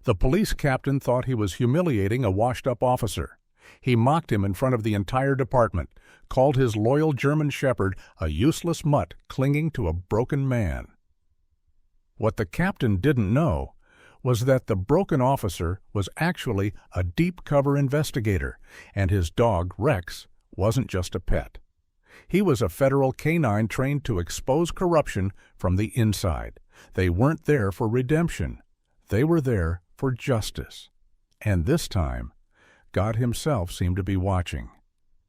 The police captain thought he was humiliating a washed-up officer. He mocked him in front of the entire department, called his loyal German shepherd a useless mutt clinging to a broken man. What the captain didn't know was that the broken officer was actually a deep-cover investigator, and his dog, Rex, wasn't just a pet. He was a federal canine trained to expose corruption from the inside. They weren't there for redemption. They were there for justice. And this time, God Himself seemed to be watching.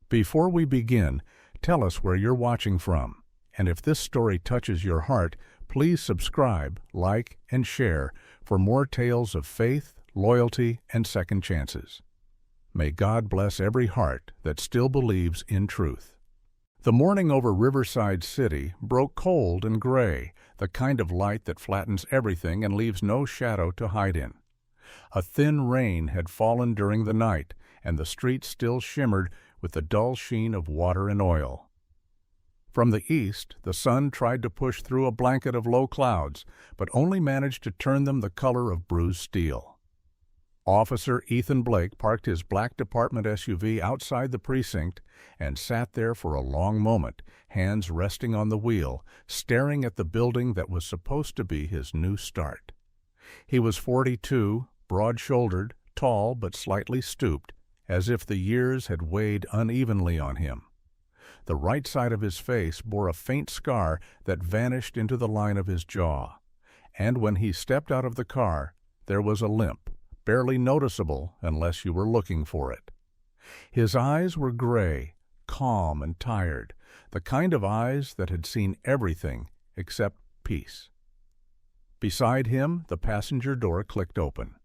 Before we begin, tell us where you're watching from. And if this story touches your heart, please subscribe, like, and share for more tales of faith, loyalty, and second chances. May God bless every heart that still believes in truth. The morning over Riverside City broke cold and gray, the kind of light that flattens everything and leaves no shadow to hide in. A thin rain had fallen during the night, and the streets still shimmered with the dull sheen of water and oil. From the east, the sun tried to push through a blanket of low clouds, but only managed to turn them the color of bruised steel. Officer Ethan Blake parked his black department SUV outside the precinct and sat there for a long moment, hands resting on the wheel, staring at the building that was supposed to be his new start. He was 42, broad-shouldered, tall but slightly stooped, as if the years had weighed unevenly on him. The right side of his face bore a faint scar that vanished into the line of his jaw, and when he stepped out of the car, there was a limp, barely noticeable unless you were looking for it. His eyes were gray, calm and tired, the kind of eyes that had seen everything except peace. Beside him, the passenger door clicked open.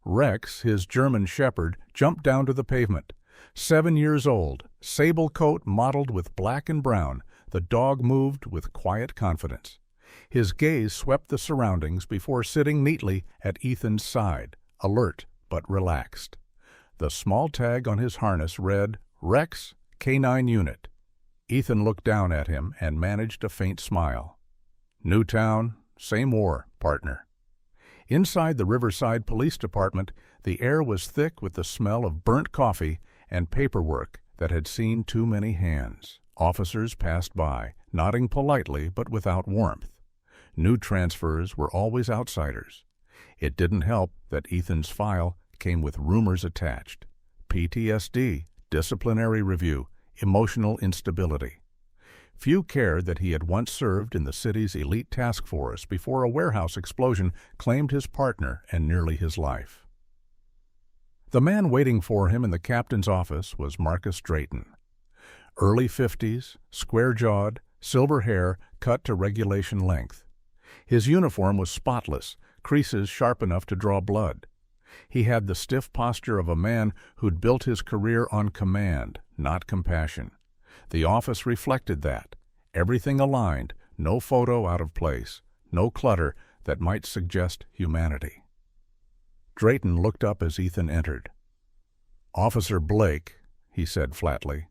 Rex, his German shepherd, jumped down to the pavement. 7 years old, sable coat mottled with black and brown, the dog moved with quiet confidence. His gaze swept the surroundings before sitting neatly at Ethan's side, alert but relaxed. The small tag on his harness read, Rex, Canine Unit. Ethan looked down at him and managed a faint smile. New town, same war, partner. Inside the Riverside Police Department, the air was thick with the smell of burnt coffee and paperwork that had seen too many hands. Officers passed by, nodding politely but without warmth. New transfers were always outsiders. It didn't help that Ethan's file came with rumors attached. PTSD, disciplinary review, emotional instability. Few cared that he had once served in the city's elite task force before a warehouse explosion claimed his partner and nearly his life. The man waiting for him in the captain's office was Marcus Drayton. Early 50s, square-jawed, silver hair cut to regulation length. His uniform was spotless, creases sharp enough to draw blood. He had the stiff posture of a man who'd built his career on command, not compassion. The office reflected that. Everything aligned, no photo out of place, no clutter that might suggest humanity. Drayton looked up as Ethan entered. Officer Blake, he said flatly.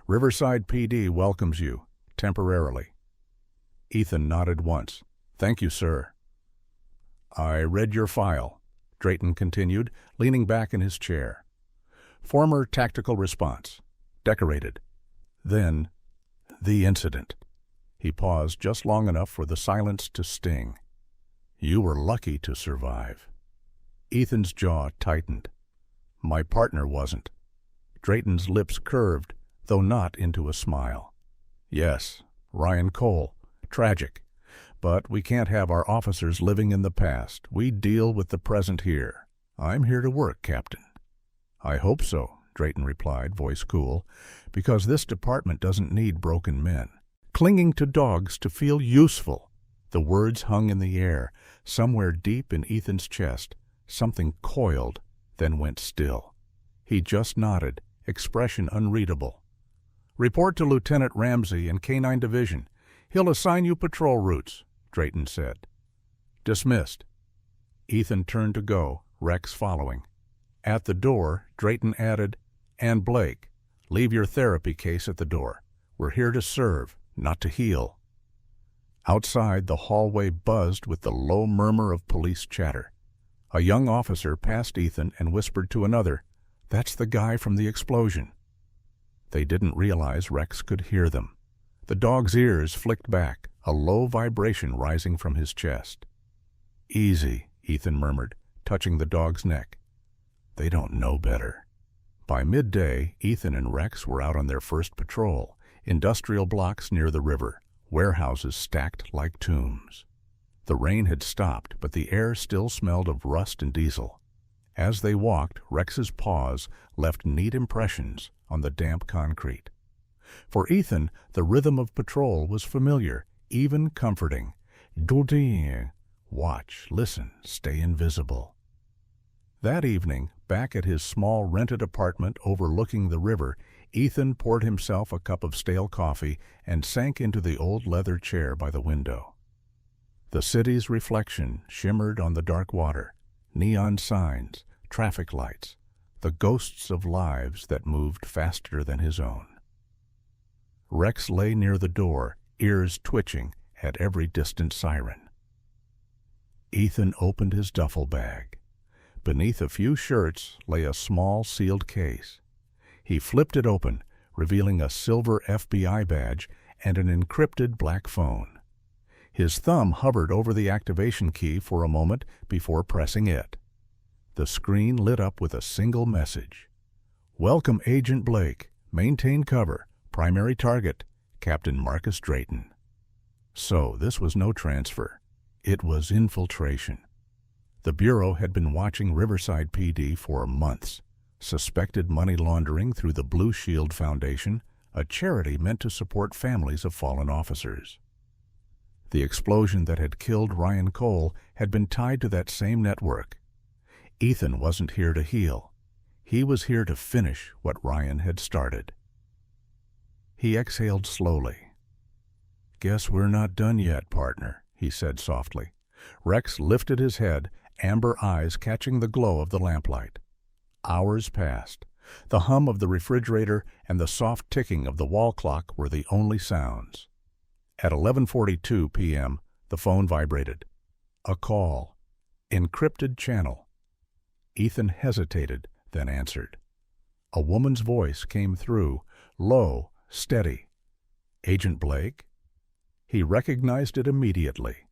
Riverside PD welcomes you, temporarily. Ethan nodded once. Thank you, sir. I read your file, Drayton continued, leaning back in his chair. Former tactical response. Decorated. Then, the incident. He paused just long enough for the silence to sting. You were lucky to survive. Ethan's jaw tightened. My partner wasn't. Drayton's lips curved, though not into a smile. Yes, Ryan Cole. Tragic. But we can't have our officers living in the past. We deal with the present here. I'm here to work, Captain. I hope so, Drayton replied, voice cool, because this department doesn't need broken men. Clinging to dogs to feel useful. The words hung in the air, somewhere deep in Ethan's chest. Something coiled, then went still. He just nodded, expression unreadable. Report to Lieutenant Ramsey in K-9 Division. He'll assign you patrol routes, Drayton said. Dismissed. Ethan turned to go, Rex following. At the door, Drayton added, And Blake, leave your therapy case at the door. We're here to serve, not to heal. Outside, the hallway buzzed with the low murmur of police chatter. A young officer passed Ethan and whispered to another, "That's the guy from the explosion." They didn't realize Rex could hear them. The dog's ears flicked back, a low vibration rising from his chest. "Easy," Ethan murmured, touching the dog's neck. "They don't know better." By midday, Ethan and Rex were out on their first patrol, industrial blocks near the river, warehouses stacked like tombs. The rain had stopped, but the air still smelled of rust and diesel. As they walked, Rex's paws left neat impressions on the damp concrete. For Ethan, the rhythm of patrol was familiar, even comforting. Do-ding. Watch, listen, stay invisible. That evening, back at his small rented apartment overlooking the river, Ethan poured himself a cup of stale coffee and sank into the old leather chair by the window. The city's reflection shimmered on the dark water, neon signs, traffic lights, the ghosts of lives that moved faster than his own. Rex lay near the door, ears twitching at every distant siren. Ethan opened his duffel bag. Beneath a few shirts lay a small sealed case. He flipped it open, revealing a silver FBI badge and an encrypted black phone. His thumb hovered over the activation key for a moment before pressing it. The screen lit up with a single message. "Welcome, Agent Blake. Maintain cover. Primary target, Captain Marcus Drayton." So this was no transfer. It was infiltration. The Bureau had been watching Riverside PD for months, suspected money laundering through the Blue Shield Foundation, a charity meant to support families of fallen officers. The explosion that had killed Ryan Cole had been tied to that same network. Ethan wasn't here to heal. He was here to finish what Ryan had started. He exhaled slowly. "Guess we're not done yet, partner," he said softly. Rex lifted his head, amber eyes catching the glow of the lamplight. Hours passed. The hum of the refrigerator and the soft ticking of the wall clock were the only sounds. At 11:42 p.m., the phone vibrated. A call. Encrypted channel. Ethan hesitated, then answered. A woman's voice came through, low, steady. "Agent Blake?" He recognized it immediately.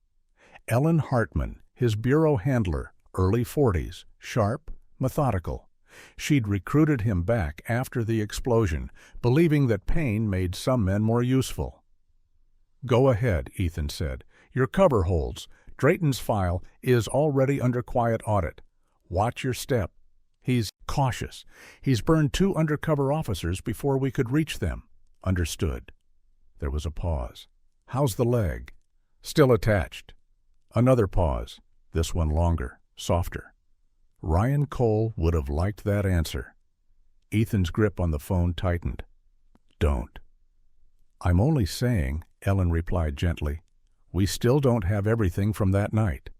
Ellen Hartman, his bureau handler, early 40s, sharp, methodical. She'd recruited him back after the explosion, believing that pain made some men more useful. "Go ahead," Ethan said. "Your cover holds. Drayton's file is already under quiet audit. Watch your step. He's cautious. He's burned 2 undercover officers before we could reach them." "Understood." There was a pause. "How's the leg?" "Still attached." Another pause, this one longer, softer. Ryan Cole would have liked that answer. Ethan's grip on the phone tightened. "Don't." "I'm only saying," Ellen replied gently, "we still don't have everything from that night.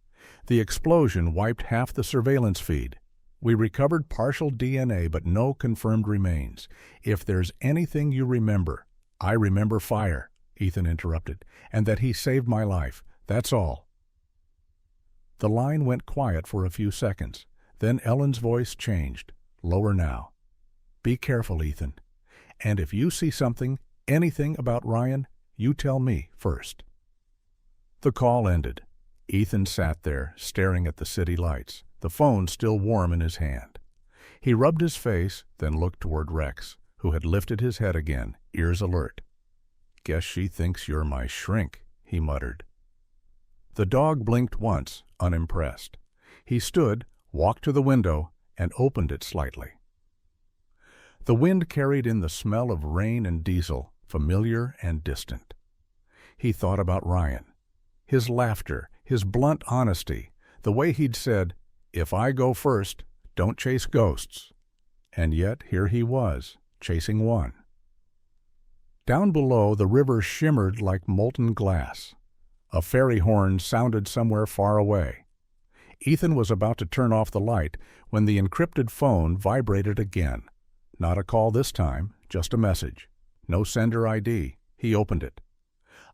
The explosion wiped half the surveillance feed. We recovered partial DNA but no confirmed remains. If there's anything you remember—" "I remember fire," Ethan interrupted, "and that he saved my life. That's all." The line went quiet for a few seconds. Then Ellen's voice changed, lower now. "Be careful, Ethan. And if you see something, anything about Ryan, you tell me first." The call ended. Ethan sat there, staring at the city lights, the phone still warm in his hand. He rubbed his face, then looked toward Rex, who had lifted his head again, ears alert. "Guess she thinks you're my shrink," he muttered. The dog blinked once, unimpressed. He stood, walked to the window, and opened it slightly. The wind carried in the smell of rain and diesel, familiar and distant. He thought about Ryan. His laughter, his blunt honesty, the way he'd said, "If I go first, don't chase ghosts." And yet here he was, chasing one. Down below, the river shimmered like molten glass. A ferry horn sounded somewhere far away. Ethan was about to turn off the light when the encrypted phone vibrated again. Not a call this time, just a message. No sender ID. He opened it.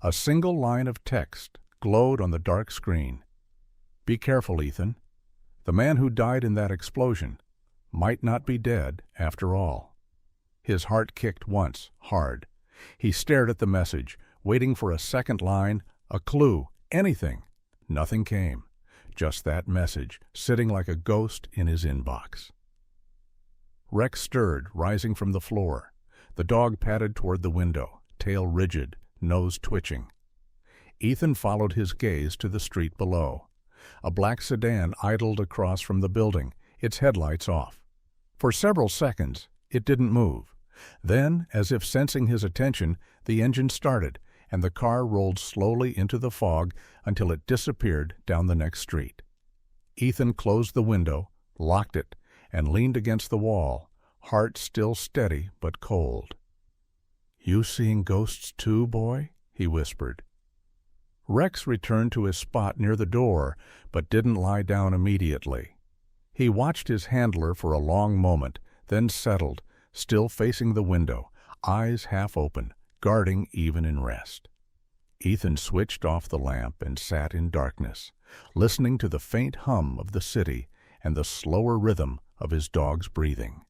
A single line of text glowed on the dark screen. "Be careful, Ethan." The man who died in that explosion might not be dead after all. His heart kicked once, hard. He stared at the message, waiting for a second line, a clue, anything. Nothing came. Just that message, sitting like a ghost in his inbox. Rex stirred, rising from the floor. The dog padded toward the window, tail rigid, nose twitching. Ethan followed his gaze to the street below. A black sedan idled across from the building, its headlights off. For several seconds, it didn't move. Then, as if sensing his attention, the engine started, and the car rolled slowly into the fog until it disappeared down the next street. Ethan closed the window, locked it, and leaned against the wall, heart still steady but cold. "You seeing ghosts too, boy?" he whispered. Rex returned to his spot near the door, but didn't lie down immediately. He watched his handler for a long moment, then settled, still facing the window, eyes half open, guarding even in rest. Ethan switched off the lamp and sat in darkness, listening to the faint hum of the city and the slower rhythm of his dog's breathing.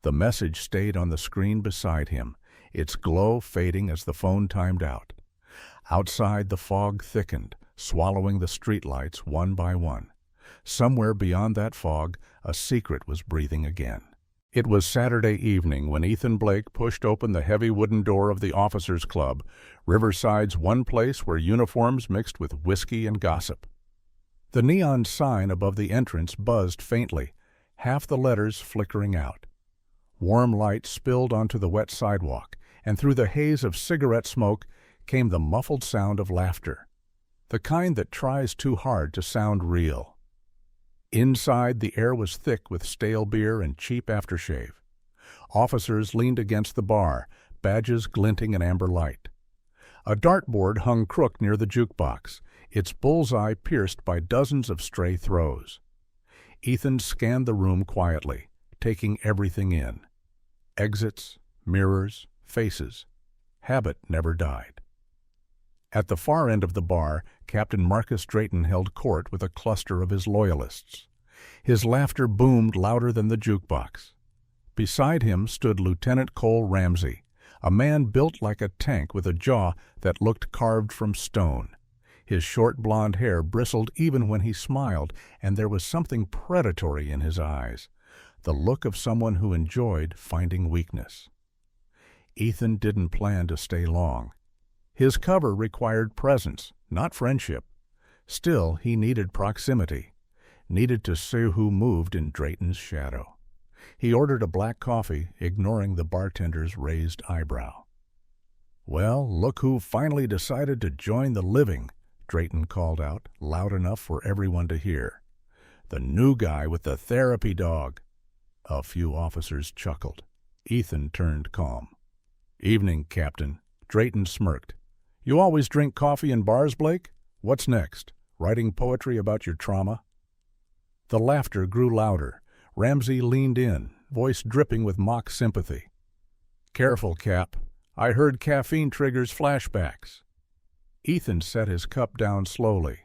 The message stayed on the screen beside him, its glow fading as the phone timed out. Outside, the fog thickened, swallowing the streetlights one by one. Somewhere beyond that fog, a secret was breathing again. It was Saturday evening when Ethan Blake pushed open the heavy wooden door of the Officers' Club, Riverside's one place where uniforms mixed with whiskey and gossip. The neon sign above the entrance buzzed faintly, half the letters flickering out. Warm light spilled onto the wet sidewalk, and through the haze of cigarette smoke came the muffled sound of laughter, the kind that tries too hard to sound real. Inside, the air was thick with stale beer and cheap aftershave. Officers leaned against the bar, badges glinting in amber light. A dartboard hung crooked near the jukebox, its bullseye pierced by dozens of stray throws. Ethan scanned the room quietly, taking everything in. Exits, mirrors, faces. Habit never died. At the far end of the bar, Captain Marcus Drayton held court with a cluster of his loyalists. His laughter boomed louder than the jukebox. Beside him stood Lieutenant Cole Ramsey, a man built like a tank with a jaw that looked carved from stone. His short blonde hair bristled even when he smiled, and there was something predatory in his eyes, the look of someone who enjoyed finding weakness. Ethan didn't plan to stay long. His cover required presence, not friendship. Still, he needed proximity, needed to see who moved in Drayton's shadow. He ordered a black coffee, ignoring the bartender's raised eyebrow. "Well, look who finally decided to join the living," Drayton called out, loud enough for everyone to hear. "The new guy with the therapy dog." A few officers chuckled. Ethan turned calm. "Evening, Captain." Drayton smirked. "You always drink coffee in bars, Blake? What's next? Writing poetry about your trauma?" The laughter grew louder. Ramsey leaned in, voice dripping with mock sympathy. "Careful, Cap. I heard caffeine triggers flashbacks." Ethan set his cup down slowly.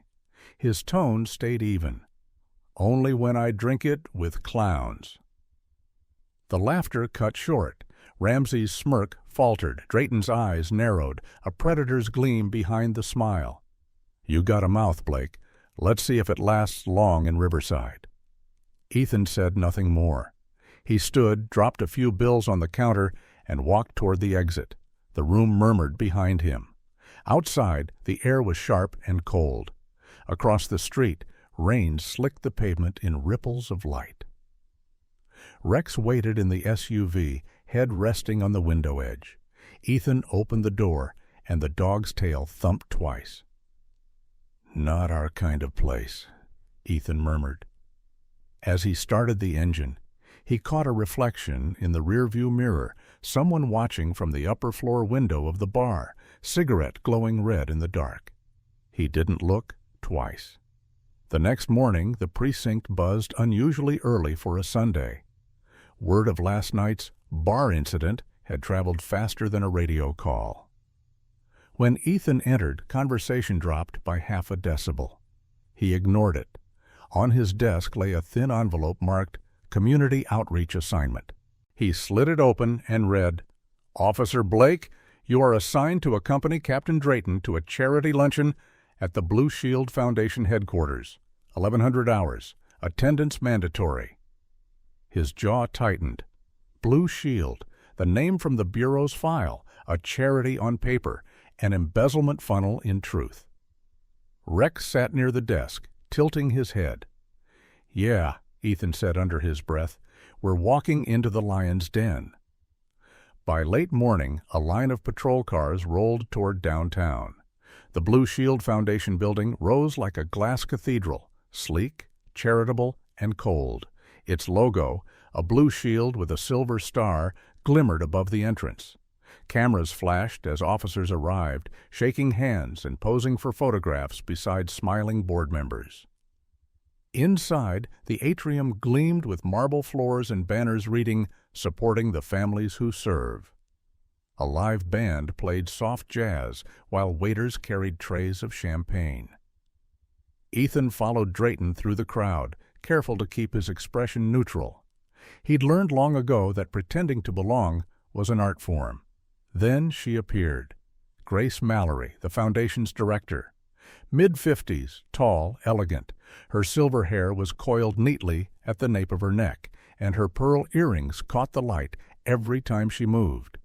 His tone stayed even. "Only when I drink it with clowns." The laughter cut short. Ramsey's smirk faltered, Drayton's eyes narrowed, a predator's gleam behind the smile. "You got a mouth, Blake. Let's see if it lasts long in Riverside." Ethan said nothing more. He stood, dropped a few bills on the counter, and walked toward the exit. The room murmured behind him. Outside, the air was sharp and cold. Across the street, rain slicked the pavement in ripples of light. Rex waited in the SUV, head resting on the window edge. Ethan opened the door, and the dog's tail thumped twice. "Not our kind of place," Ethan murmured. As he started the engine, he caught a reflection in the rearview mirror, someone watching from the upper floor window of the bar, cigarette glowing red in the dark. He didn't look twice. The next morning, the precinct buzzed unusually early for a Sunday. Word of last night's bar incident had traveled faster than a radio call. When Ethan entered, conversation dropped by half a decibel. He ignored it. On his desk lay a thin envelope marked Community Outreach Assignment. He slid it open and read, "Officer Blake, you are assigned to accompany Captain Drayton to a charity luncheon at the Blue Shield Foundation headquarters. 1100 hours. Attendance mandatory." His jaw tightened. Blue Shield, the name from the Bureau's file, a charity on paper, an embezzlement funnel in truth. Rex sat near the desk, tilting his head. "Yeah," Ethan said under his breath, "we're walking into the lion's den." By late morning, a line of patrol cars rolled toward downtown. The Blue Shield Foundation building rose like a glass cathedral, sleek, charitable, and cold. Its logo, a blue shield with a silver star, glimmered above the entrance. Cameras flashed as officers arrived, shaking hands and posing for photographs beside smiling board members. Inside, the atrium gleamed with marble floors and banners reading, "Supporting the Families Who Serve." A live band played soft jazz while waiters carried trays of champagne. Ethan followed Drayton through the crowd, careful to keep his expression neutral. He'd learned long ago that pretending to belong was an art form. Then she appeared. Grace Mallory, the Foundation's director. Mid-50s, tall, elegant. Her silver hair was coiled neatly at the nape of her neck, and her pearl earrings caught the light every time she moved.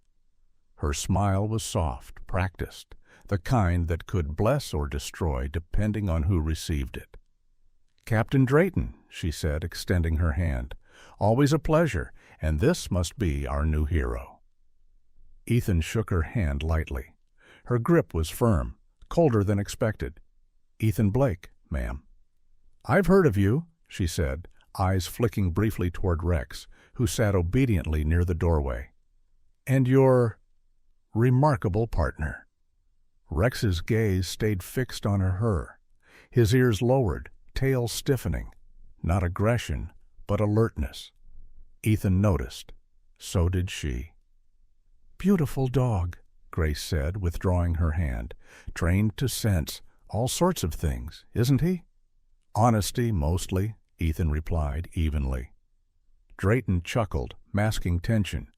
Her smile was soft, practiced, the kind that could bless or destroy depending on who received it. "Captain Drayton," she said, extending her hand. "Always a pleasure, and this must be our new hero." Ethan shook her hand lightly. Her grip was firm, colder than expected. "Ethan Blake, ma'am." "I've heard of you," she said, eyes flicking briefly toward Rex, who sat obediently near the doorway. "And your remarkable partner." Rex's gaze stayed fixed on her, his ears lowered, tail stiffening. Not aggression, but alertness. Ethan noticed. So did she. "Beautiful dog," Grace said, withdrawing her hand. "Trained to sense all sorts of things, isn't he?" "Honesty, mostly," Ethan replied evenly. Drayton chuckled, masking tension.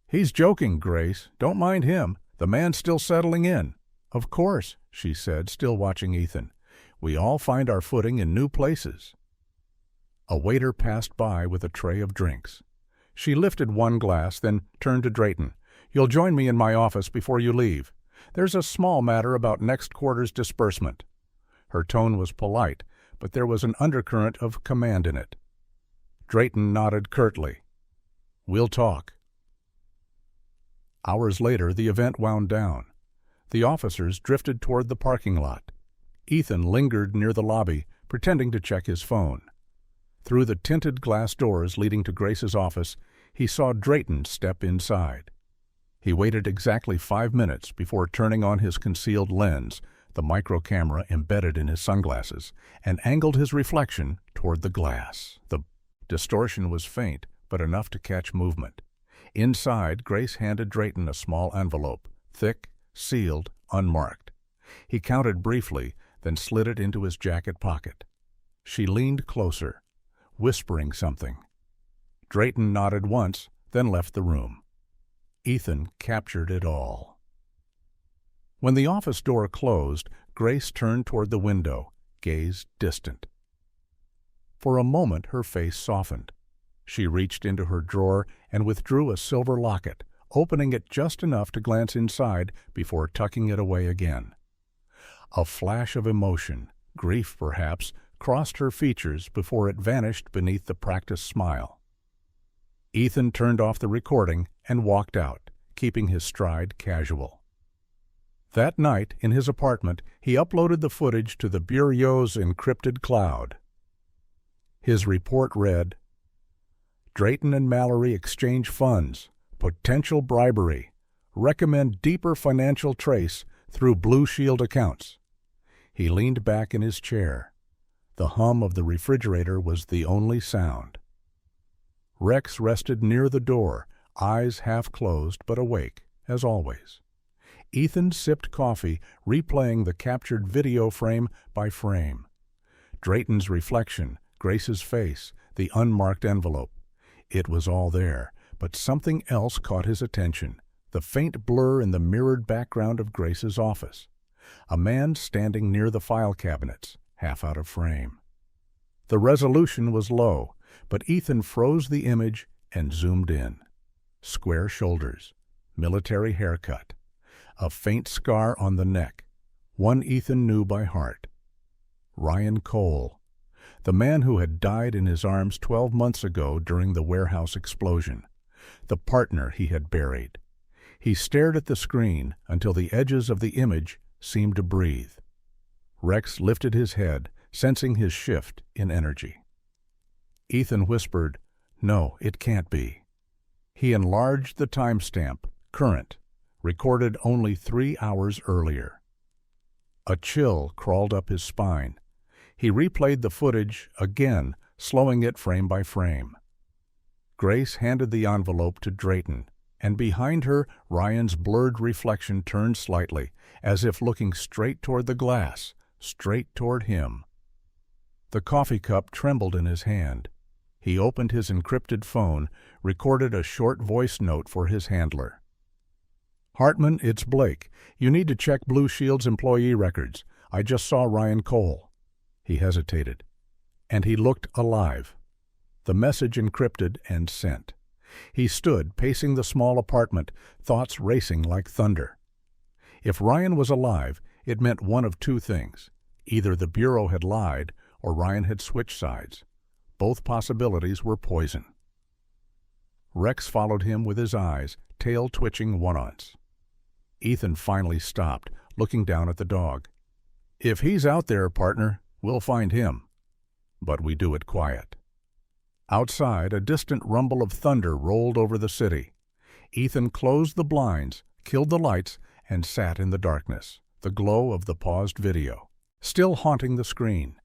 "He's joking, Grace. Don't mind him. The man's still settling in." "Of course," she said, still watching Ethan. "We all find our footing in new places." A waiter passed by with a tray of drinks. She lifted one glass, then turned to Drayton. "You'll join me in my office before you leave. There's a small matter about next quarter's disbursement." Her tone was polite, but there was an undercurrent of command in it. Drayton nodded curtly. "We'll talk." Hours later, the event wound down. The officers drifted toward the parking lot. Ethan lingered near the lobby, pretending to check his phone. Through the tinted glass doors leading to Grace's office, he saw Drayton step inside. He waited exactly 5 minutes before turning on his concealed lens, the micro camera embedded in his sunglasses, and angled his reflection toward the glass. The distortion was faint, but enough to catch movement. Inside, Grace handed Drayton a small envelope, thick, sealed, unmarked. He counted briefly, then slid it into his jacket pocket. She leaned closer, whispering something. Drayton nodded once, then left the room. Ethan captured it all. When the office door closed, Grace turned toward the window, gaze distant. For a moment her face softened. She reached into her drawer and withdrew a silver locket, opening it just enough to glance inside before tucking it away again. A flash of emotion, grief perhaps, crossed her features before it vanished beneath the practiced smile. Ethan turned off the recording and walked out, keeping his stride casual. That night, in his apartment, he uploaded the footage to the Bureau's encrypted cloud. His report read, "Drayton and Mallory exchange funds, potential bribery, recommend deeper financial trace through Blue Shield accounts." He leaned back in his chair. The hum of the refrigerator was the only sound. Rex rested near the door, eyes half closed but awake, as always. Ethan sipped coffee, replaying the captured video frame by frame. Drayton's reflection, Grace's face, the unmarked envelope. It was all there, but something else caught his attention, the faint blur in the mirrored background of Grace's office. A man standing near the file cabinets, half out of frame. The resolution was low, but Ethan froze the image and zoomed in. Square shoulders, military haircut, a faint scar on the neck, one Ethan knew by heart. Ryan Cole, the man who had died in his arms 12 months ago during the warehouse explosion, the partner he had buried. He stared at the screen until the edges of the image seemed to breathe. Rex lifted his head, sensing his shift in energy. Ethan whispered, "No, it can't be." He enlarged the timestamp, current, recorded only 3 hours earlier. A chill crawled up his spine. He replayed the footage again, slowing it frame by frame. Grace handed the envelope to Drayton, and behind her, Ryan's blurred reflection turned slightly, as if looking straight toward the glass, straight toward him. The coffee cup trembled in his hand. He opened his encrypted phone, recorded a short voice note for his handler. "Hartman, it's Blake. You need to check Blue Shield's employee records. I just saw Ryan Cole." He hesitated. And he looked alive. The message encrypted and sent. He stood, pacing the small apartment, thoughts racing like thunder. If Ryan was alive, it meant one of two things. Either the Bureau had lied, or Ryan had switched sides. Both possibilities were poison. Rex followed him with his eyes, tail twitching once. Ethan finally stopped, looking down at the dog. "If he's out there, partner, we'll find him. But we do it quiet." Outside, a distant rumble of thunder rolled over the city. Ethan closed the blinds, killed the lights, and sat in the darkness, the glow of the paused video, still haunting the screen.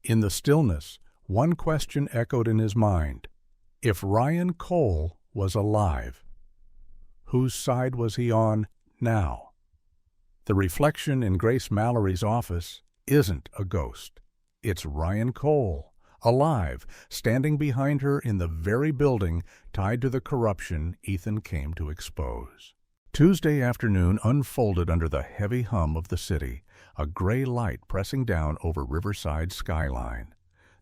In the stillness, one question echoed in his mind. If Ryan Cole was alive, whose side was he on now? The reflection in Grace Mallory's office isn't a ghost. It's Ryan Cole, alive, standing behind her in the very building tied to the corruption Ethan came to expose. Tuesday afternoon unfolded under the heavy hum of the city, a gray light pressing down over Riverside's skyline.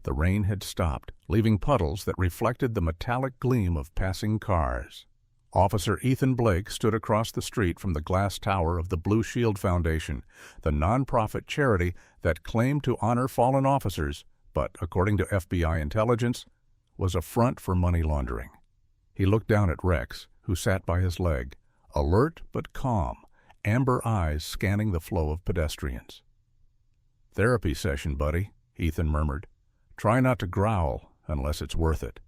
The rain had stopped, leaving puddles that reflected the metallic gleam of passing cars. Officer Ethan Blake stood across the street from the glass tower of the Blue Shield Foundation, the nonprofit charity that claimed to honor fallen officers, but, according to FBI intelligence, was a front for money laundering. He looked down at Rex, who sat by his leg, alert but calm, amber eyes scanning the flow of pedestrians. "Therapy session, buddy," Ethan murmured. "Try not to growl unless it's worth it."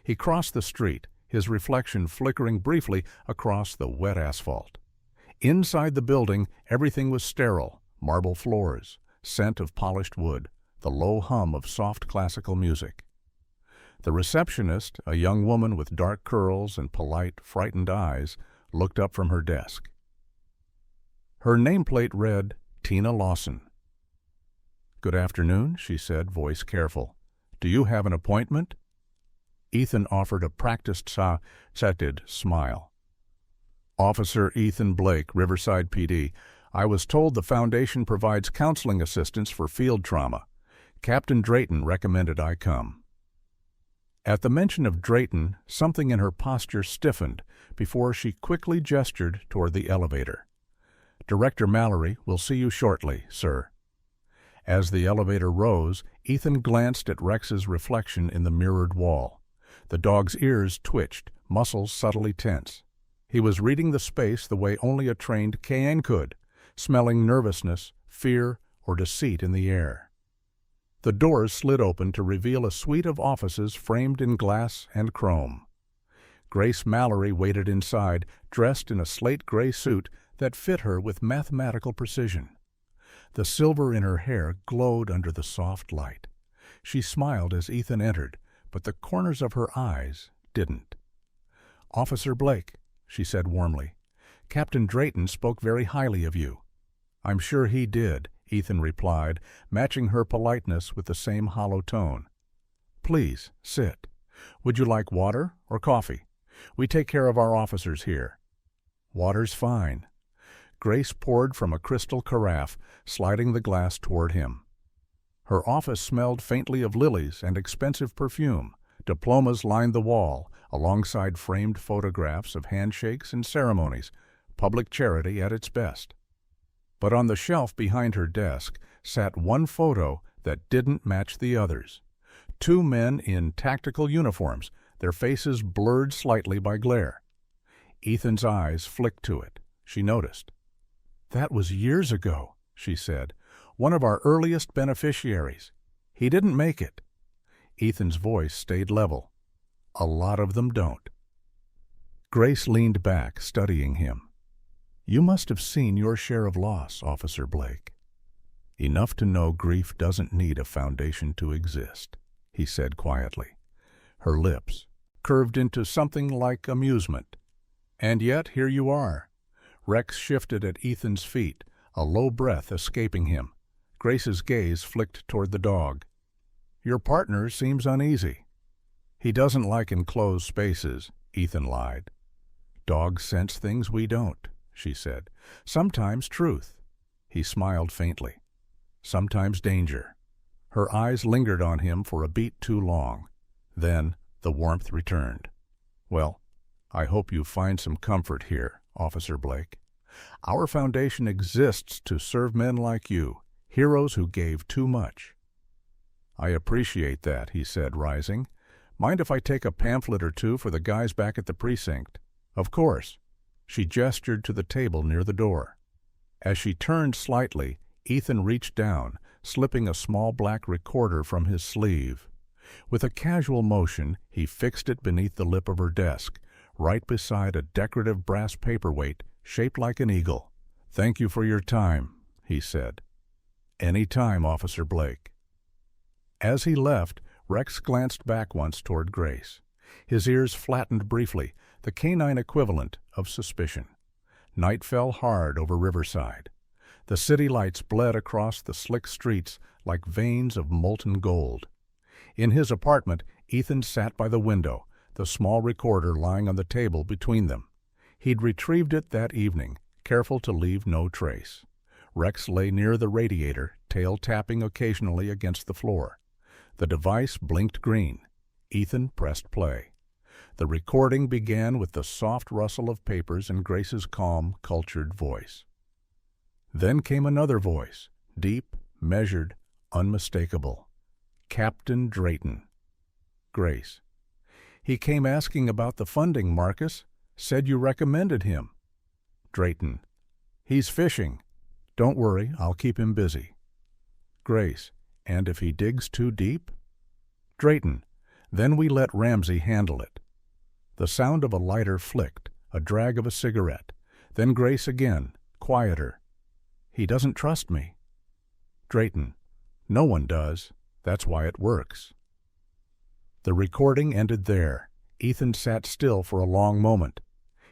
He crossed the street, his reflection flickering briefly across the wet asphalt. Inside the building, everything was sterile, marble floors, scent of polished wood, the low hum of soft classical music. The receptionist, a young woman with dark curls and polite, frightened eyes, looked up from her desk. Her nameplate read, "Tina Lawson." "Good afternoon," she said, voice careful. "Do you have an appointment?" Ethan offered a practiced sated smile. "Officer Ethan Blake, Riverside PD. I was told the Foundation provides counseling assistance for field trauma. Captain Drayton recommended I come." At the mention of Drayton, something in her posture stiffened before she quickly gestured toward the elevator. "Director Mallory will see you shortly, sir." As the elevator rose, Ethan glanced at Rex's reflection in the mirrored wall. The dog's ears twitched, muscles subtly tense. He was reading the space the way only a trained canine could, smelling nervousness, fear, or deceit in the air. The doors slid open to reveal a suite of offices framed in glass and chrome. Grace Mallory waited inside, dressed in a slate-gray suit that fit her with mathematical precision. The silver in her hair glowed under the soft light. She smiled as Ethan entered, but the corners of her eyes didn't. "Officer Blake," she said warmly, "Captain Drayton spoke very highly of you." "I'm sure he did," Ethan replied, matching her politeness with the same hollow tone. "Please, sit. Would you like water or coffee? We take care of our officers here." "Water's fine." Grace poured from a crystal carafe, sliding the glass toward him. Her office smelled faintly of lilies and expensive perfume. Diplomas lined the wall, alongside framed photographs of handshakes and ceremonies, public charity at its best. But on the shelf behind her desk sat one photo that didn't match the others. Two men in tactical uniforms, their faces blurred slightly by glare. Ethan's eyes flicked to it. She noticed. "That was years ago," she said. "One of our earliest beneficiaries. He didn't make it." Ethan's voice stayed level. "A lot of them don't." Grace leaned back, studying him. "You must have seen your share of loss, Officer Blake." "Enough to know grief doesn't need a foundation to exist," he said quietly. Her lips curved into something like amusement. "And yet here you are." Rex shifted at Ethan's feet, a low breath escaping him. Grace's gaze flicked toward the dog. "Your partner seems uneasy." "He doesn't like enclosed spaces," Ethan lied. "Dogs sense things we don't," she said. "Sometimes truth." He smiled faintly. "Sometimes danger." Her eyes lingered on him for a beat too long. Then the warmth returned. "Well, I hope you find some comfort here, Officer Blake. Our foundation exists to serve men like you, heroes who gave too much." "I appreciate that," he said, rising. "Mind if I take a pamphlet or two for the guys back at the precinct?" "Of course." She gestured to the table near the door. As she turned slightly, Ethan reached down, slipping a small black recorder from his sleeve. With a casual motion, he fixed it beneath the lip of her desk, right beside a decorative brass paperweight shaped like an eagle. "Thank you for your time," he said. "Any time, Officer Blake." As he left, Rex glanced back once toward Grace. His ears flattened briefly, the canine equivalent of suspicion. Night fell hard over Riverside. The city lights bled across the slick streets like veins of molten gold. In his apartment, Ethan sat by the window, the small recorder lying on the table between them. He'd retrieved it that evening, careful to leave no trace. Rex lay near the radiator, tail tapping occasionally against the floor. The device blinked green. Ethan pressed play. The recording began with the soft rustle of papers and Grace's calm, cultured voice. Then came another voice, deep, measured, unmistakable. "Captain Drayton." Grace. "He came asking about the funding, Marcus. Said you recommended him." Drayton. "He's fishing. Don't worry, I'll keep him busy." Grace. "And if he digs too deep?" Drayton. "Then we let Ramsey handle it." The sound of a lighter flicked, a drag of a cigarette. Then Grace again, quieter. "He doesn't trust me." Drayton. "No one does. That's why it works." The recording ended there. Ethan sat still for a long moment.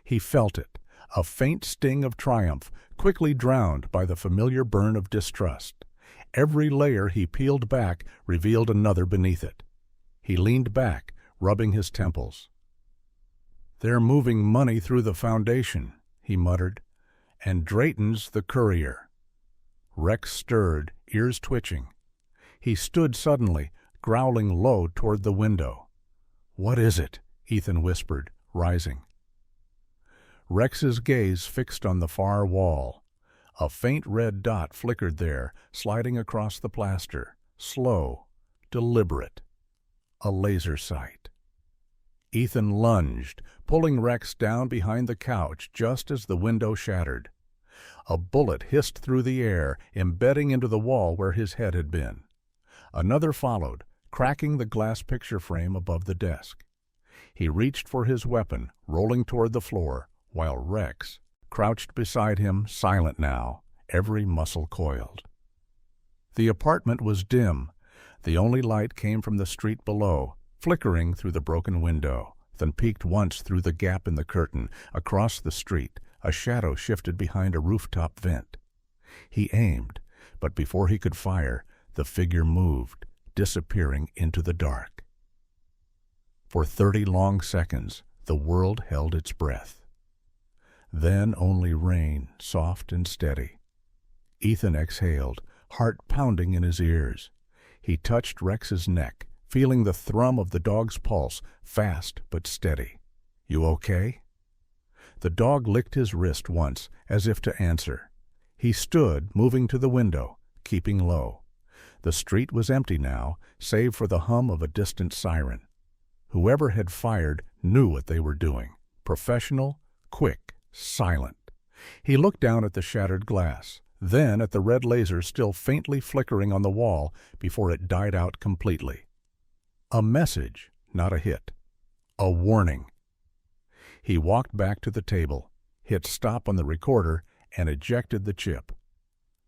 He felt it, a faint sting of triumph, quickly drowned by the familiar burn of distrust. Every layer he peeled back revealed another beneath it. He leaned back, rubbing his temples. "They're moving money through the foundation," he muttered. "And Drayton's the courier." Rex stirred, ears twitching. He stood suddenly, growling low toward the window. "What is it?" Ethan whispered, rising. Rex's gaze fixed on the far wall. A faint red dot flickered there, sliding across the plaster, slow, deliberate. A laser sight. Ethan lunged, pulling Rex down behind the couch just as the window shattered. A bullet hissed through the air, embedding into the wall where his head had been. Another followed, cracking the glass picture frame above the desk. He reached for his weapon, rolling toward the floor, while Rex crouched beside him, silent now, every muscle coiled. The apartment was dim. The only light came from the street below, flickering through the broken window, then peeked once through the gap in the curtain. Across the street, a shadow shifted behind a rooftop vent. He aimed, But before he could fire, the figure moved, disappearing into the dark. For 30 long seconds, the world held its breath. Then only rain, soft and steady. Ethan exhaled, heart pounding in his ears. He touched Rex's neck, feeling the thrum of the dog's pulse, fast but steady. "You okay?" The dog licked his wrist once, as if to answer. He stood, moving to the window, keeping low. The street was empty now, save for the hum of a distant siren. Whoever had fired knew what they were doing. Professional, quick, silent. He looked down at the shattered glass, then at the red laser still faintly flickering on the wall before it died out completely. A message, not a hit. A warning. He walked back to the table, hit stop on the recorder, and ejected the chip.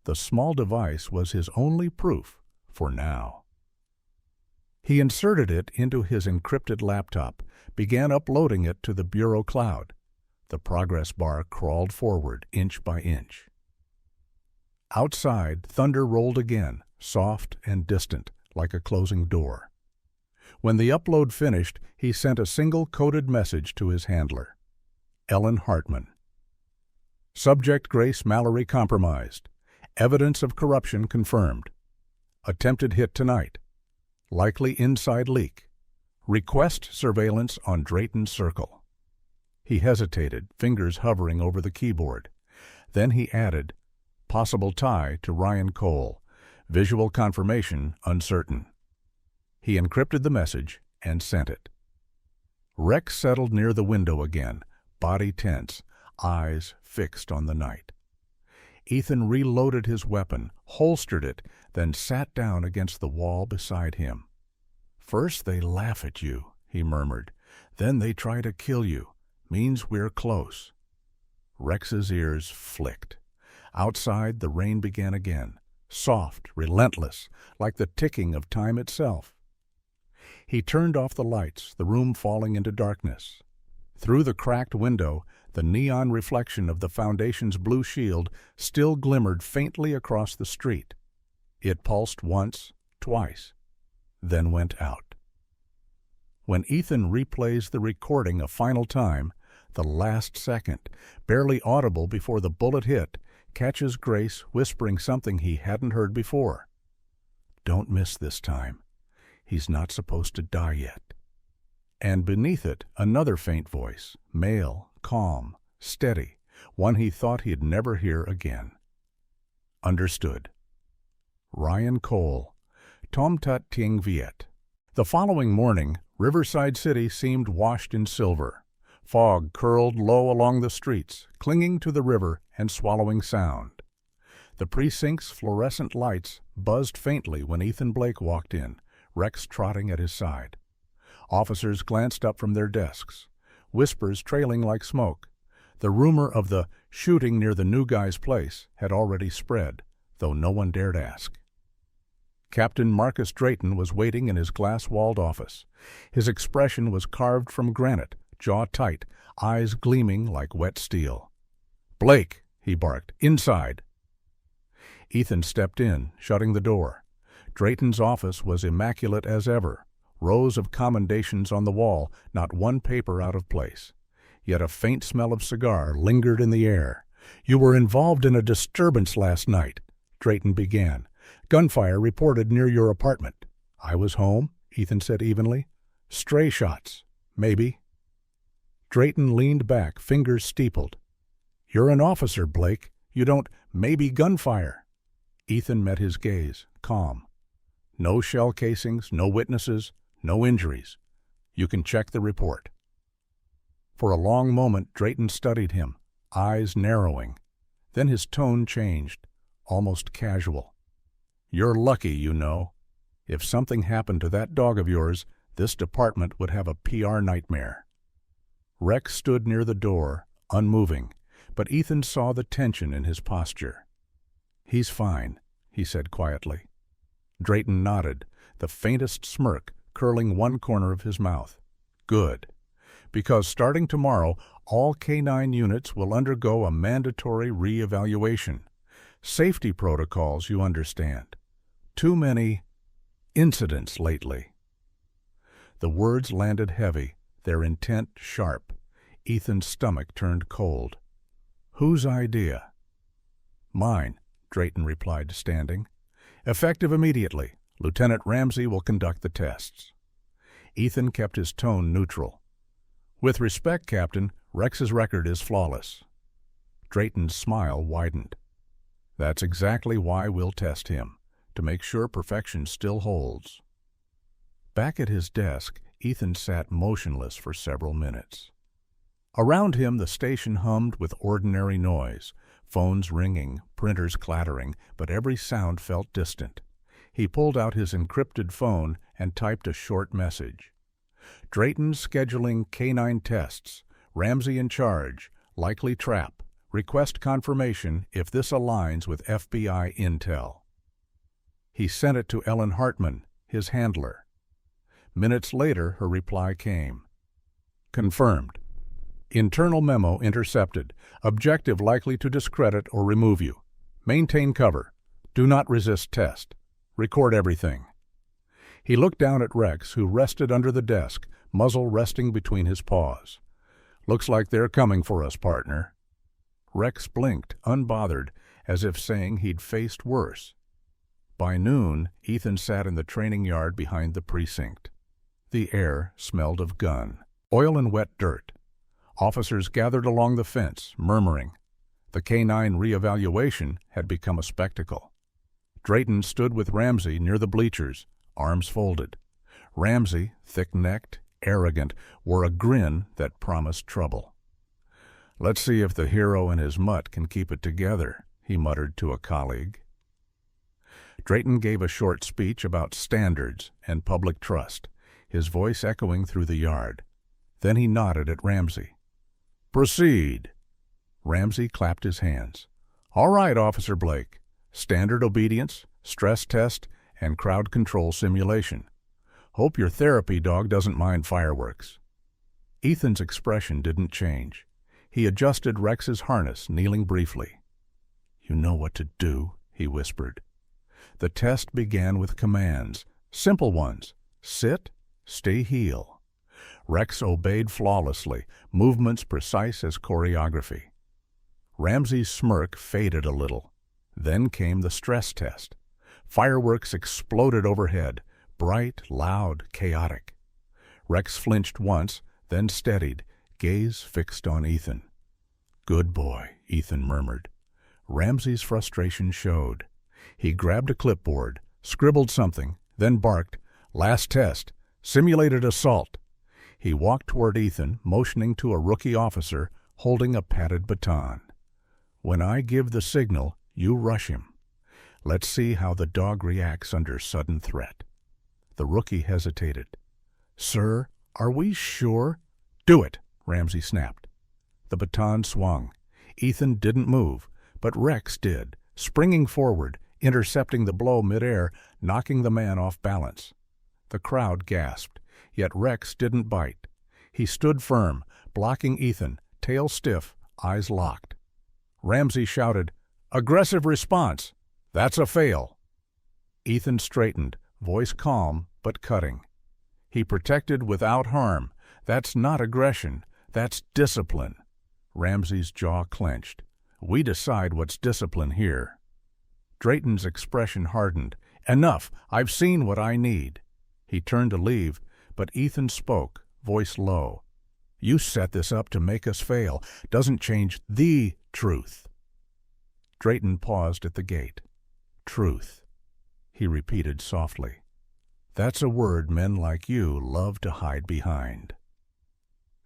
The small device was his only proof, for now. He inserted it into his encrypted laptop, began uploading it to the bureau cloud. The progress bar crawled forward, inch by inch. Outside, thunder rolled again, soft and distant, like a closing door. When the upload finished, he sent a single coded message to his handler. Ellen Hartman. Subject Grace Mallory compromised. Evidence of corruption confirmed. Attempted hit tonight. Likely inside leak. Request surveillance on Drayton Circle. He hesitated, fingers hovering over the keyboard. Then he added, possible tie to Ryan Cole. Visual confirmation uncertain. He encrypted the message and sent it. Rex settled near the window again, body tense, eyes fixed on the night. Ethan reloaded his weapon, holstered it, then sat down against the wall beside him. "First they laugh at you," he murmured. "Then they try to kill you. Means we're close." Rex's ears flicked. Outside, the rain began again, soft, relentless, like the ticking of time itself. He turned off the lights, the room falling into darkness. Through the cracked window, the neon reflection of the Foundation's blue shield still glimmered faintly across the street. It pulsed once, twice, then went out. When Ethan replays the recording a final time, the last second, barely audible before the bullet hit, catches Grace whispering something he hadn't heard before. "Don't miss this time. He's not supposed to die yet." And beneath it, another faint voice, male, calm, steady, one he thought he'd never hear again. Understood. Ryan Cole, Tom Tut Ting Viet. The following morning, Riverside City seemed washed in silver. Fog curled low along the streets, clinging to the river and swallowing sound. The precinct's fluorescent lights buzzed faintly when Ethan Blake walked in, Rex trotting at his side. Officers glanced up from their desks, whispers trailing like smoke. The rumor of the shooting near the new guy's place had already spread, though no one dared ask. Captain Marcus Drayton was waiting in his glass-walled office. His expression was carved from granite, jaw tight, eyes gleaming like wet steel. "Blake," he barked, "inside." Ethan stepped in, shutting the door. Drayton's office was immaculate as ever, rows of commendations on the wall, not one paper out of place. Yet a faint smell of cigar lingered in the air. "You were involved in a disturbance last night," Drayton began. "Gunfire reported near your apartment." "I was home," Ethan said evenly. "Stray shots, maybe." Drayton leaned back, fingers steepled. "You're an officer, Blake. You don't maybe gunfire." Ethan met his gaze, calm. "No shell casings, no witnesses, no injuries. You can check the report." For a long moment Drayton studied him, eyes narrowing. Then his tone changed, almost casual. "You're lucky, you know. If something happened to that dog of yours, this department would have a PR nightmare." Rex stood near the door, unmoving, but Ethan saw the tension in his posture. "He's fine," he said quietly. Drayton nodded, the faintest smirk curling one corner of his mouth. "Good. Because starting tomorrow, all K-9 units will undergo a mandatory re-evaluation. Safety protocols, you understand. Too many incidents lately. The words landed heavy, their intent sharp. Ethan's stomach turned cold. Whose idea? Mine, Drayton replied, standing. Effective immediately. Lieutenant Ramsey will conduct the tests. Ethan kept his tone neutral. With respect, Captain, Rex's record is flawless. Drayton's smile widened. That's exactly why we'll test him, to make sure perfection still holds. Back at his desk, Ethan sat motionless for several minutes. Around him, the station hummed with ordinary noise, phones ringing, printers clattering, but every sound felt distant. He pulled out his encrypted phone and typed a short message. Drayton scheduling K9 tests. Ramsey in charge. Likely trap. Request confirmation if this aligns with FBI intel. He sent it to Ellen Hartman, his handler. Minutes later, her reply came. Confirmed. Internal memo intercepted. Objective likely to discredit or remove you. Maintain cover. Do not resist test. Record everything. He looked down at Rex, who rested under the desk, muzzle resting between his paws. Looks like they're coming for us, partner. Rex blinked, unbothered, as if saying he'd faced worse. By noon, Ethan sat in the training yard behind the precinct. The air smelled of gun, oil and wet dirt. Officers gathered along the fence, murmuring. The K9 reevaluation had become a spectacle. Drayton stood with Ramsey near the bleachers, arms folded. Ramsey, thick-necked, arrogant, wore a grin that promised trouble. Let's see if the hero and his mutt can keep it together, he muttered to a colleague. Drayton gave a short speech about standards and public trust, his voice echoing through the yard. Then he nodded at Ramsey. Proceed. Ramsey clapped his hands. All right, Officer Blake. Standard obedience, stress test, and crowd control simulation. Hope your therapy dog doesn't mind fireworks. Ethan's expression didn't change. He adjusted Rex's harness, kneeling briefly. You know what to do, he whispered. The test began with commands, simple ones. Sit, stay heel. Rex obeyed flawlessly, movements precise as choreography. Ramsey's smirk faded a little. Then came the stress test. Fireworks exploded overhead, bright, loud, chaotic. Rex flinched once, then steadied, gaze fixed on Ethan. Good boy, Ethan murmured. Ramsey's frustration showed. He grabbed a clipboard, scribbled something, then barked, Last test, simulated assault. He walked toward Ethan, motioning to a rookie officer holding a padded baton. When I give the signal, you rush him. Let's see how the dog reacts under sudden threat. The rookie hesitated. Sir, are we sure? Do it, Ramsey snapped. The baton swung. Ethan didn't move, but Rex did, springing forward, intercepting the blow midair, knocking the man off balance. The crowd gasped, yet Rex didn't bite. He stood firm, blocking Ethan, tail stiff, eyes locked. Ramsey shouted, Aggressive response! That's a fail! Ethan straightened, voice calm but cutting. He protected without harm. That's not aggression. That's discipline. Ramsey's jaw clenched. We decide what's discipline here. Drayton's expression hardened. Enough! I've seen what I need. He turned to leave, but Ethan spoke, voice low. You set this up to make us fail. Doesn't change the truth. Drayton paused at the gate. Truth, he repeated softly. That's a word men like you love to hide behind.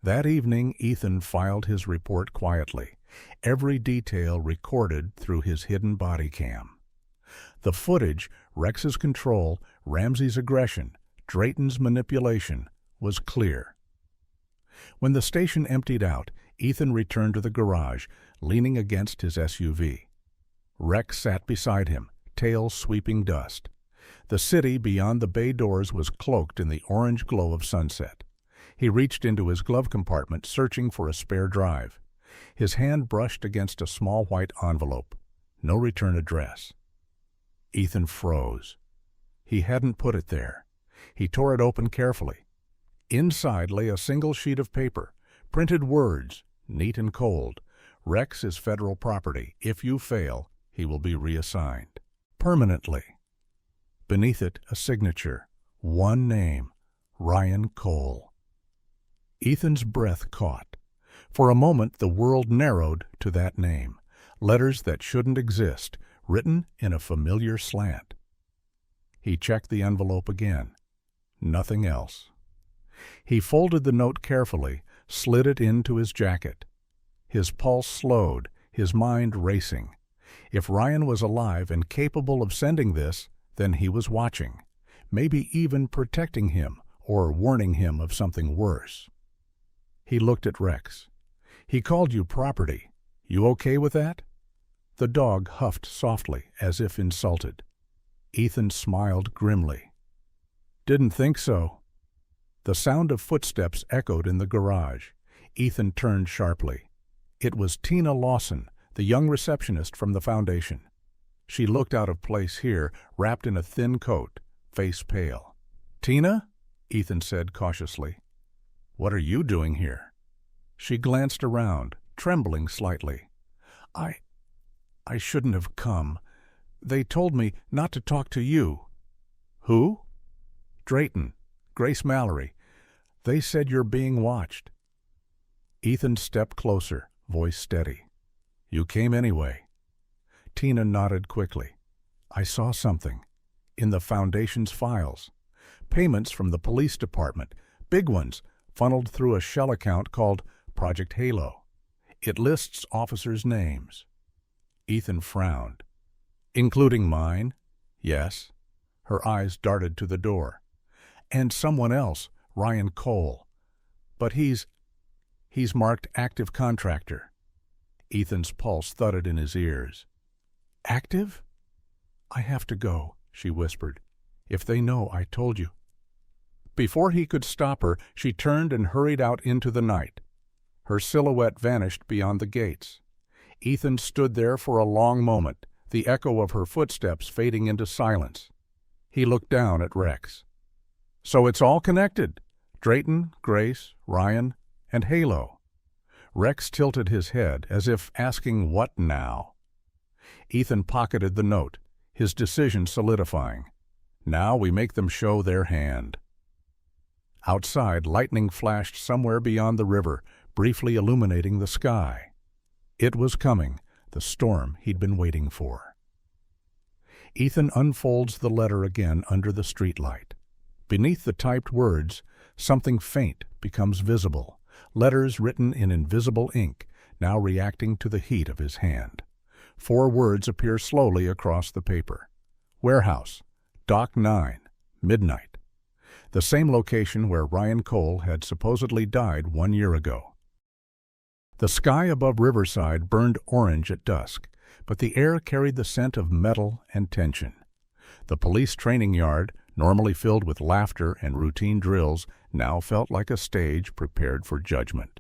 That evening, Ethan filed his report quietly, every detail recorded through his hidden body cam. The footage, Rex's control, Ramsey's aggression, Drayton's manipulation, was clear. When the station emptied out, Ethan returned to the garage, leaning against his SUV. Rex sat beside him, tail sweeping dust. The city beyond the bay doors was cloaked in the orange glow of sunset. He reached into his glove compartment, searching for a spare drive. His hand brushed against a small white envelope. No return address. Ethan froze. He hadn't put it there. He tore it open carefully. Inside lay a single sheet of paper, printed words, neat and cold. Rex is federal property. If you fail, he will be reassigned. Permanently. Beneath it, a signature. One name. Ryan Cole. Ethan's breath caught. For a moment, the world narrowed to that name. Letters that shouldn't exist, written in a familiar slant. He checked the envelope again. Nothing else. He folded the note carefully, slid it into his jacket. His pulse slowed, his mind racing. If Ryan was alive and capable of sending this, then he was watching, maybe even protecting him or warning him of something worse. He looked at Rex. He called you property. You okay with that? The dog huffed softly, as if insulted. Ethan smiled grimly. Didn't think so. The sound of footsteps echoed in the garage. Ethan turned sharply. It was Tina Lawson, the young receptionist from the foundation. She looked out of place here, wrapped in a thin coat, face pale. "Tina?" Ethan said cautiously. "What are you doing here?" She glanced around, trembling slightly. I shouldn't have come. They told me not to talk to you." "Who?" "Drayton. Grace Mallory. They said you're being watched." Ethan stepped closer, voice steady. "You came anyway." Tina nodded quickly. "I saw something. In the Foundation's files. Payments from the police department, big ones, funneled through a shell account called Project Halo. It lists officers' names." Ethan frowned. "Including mine?" "Yes." Her eyes darted to the door. "And someone else, Ryan Cole. But he's marked active contractor." Ethan's pulse thudded in his ears. "Active? I have to go," she whispered. "If they know I told you." Before he could stop her, she turned and hurried out into the night. Her silhouette vanished beyond the gates. Ethan stood there for a long moment, the echo of her footsteps fading into silence. He looked down at Rex. "So it's all connected. Drayton, Grace, Ryan, and Halo." Rex tilted his head, as if asking what now. Ethan pocketed the note, his decision solidifying. Now we make them show their hand. Outside, lightning flashed somewhere beyond the river, briefly illuminating the sky. It was coming, the storm he'd been waiting for. Ethan unfolds the letter again under the streetlight. Beneath the typed words, something faint becomes visible, letters written in invisible ink, now reacting to the heat of his hand. 4 words appear slowly across the paper. Warehouse, Dock 9, midnight. The same location where Ryan Cole had supposedly died 1 year ago. The sky above Riverside burned orange at dusk, but the air carried the scent of metal and tension. The police training yard, normally filled with laughter and routine drills, now felt like a stage prepared for judgment.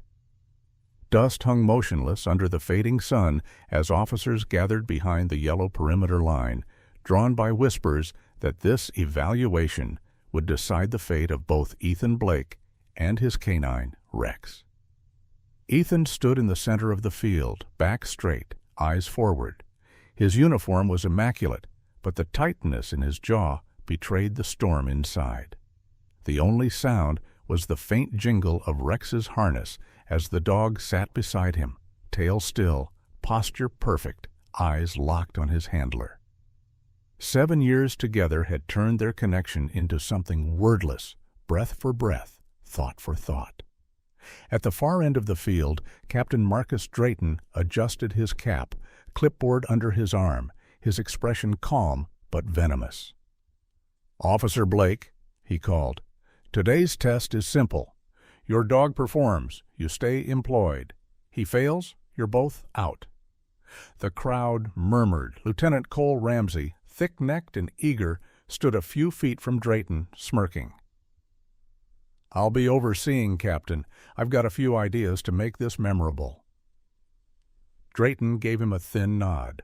Dust hung motionless under the fading sun as officers gathered behind the yellow perimeter line, drawn by whispers that this evaluation would decide the fate of both Ethan Blake and his canine, Rex. Ethan stood in the center of the field, back straight, eyes forward. His uniform was immaculate, but the tightness in his jaw betrayed the storm inside. The only sound was the faint jingle of Rex's harness as the dog sat beside him, tail still, posture perfect, eyes locked on his handler. 7 years together had turned their connection into something wordless, breath for breath, thought for thought. At the far end of the field, Captain Marcus Drayton adjusted his cap, clipboard under his arm, his expression calm but venomous. "Officer Blake," he called, "today's test is simple. Your dog performs, you stay employed. He fails, you're both out." The crowd murmured. Lieutenant Cole Ramsey, thick-necked and eager, stood a few feet from Drayton, smirking. "I'll be overseeing, Captain. I've got a few ideas to make this memorable." Drayton gave him a thin nod.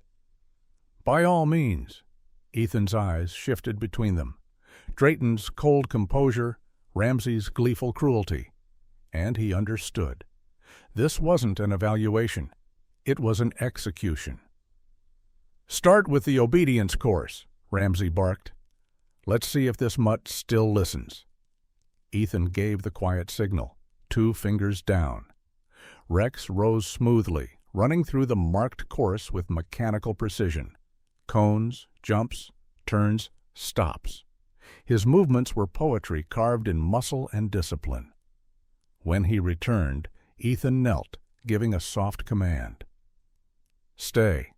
By all means. Ethan's eyes shifted between them. Drayton's cold composure, Ramsey's gleeful cruelty. And he understood. This wasn't an evaluation. It was an execution. "Start with the obedience course," Ramsey barked. "Let's see if this mutt still listens." Ethan gave the quiet signal, 2 fingers down. Rex rose smoothly, running through the marked course with mechanical precision. Cones, jumps, turns, stops. His movements were poetry carved in muscle and discipline. When he returned, Ethan knelt, giving a soft command. "Stay."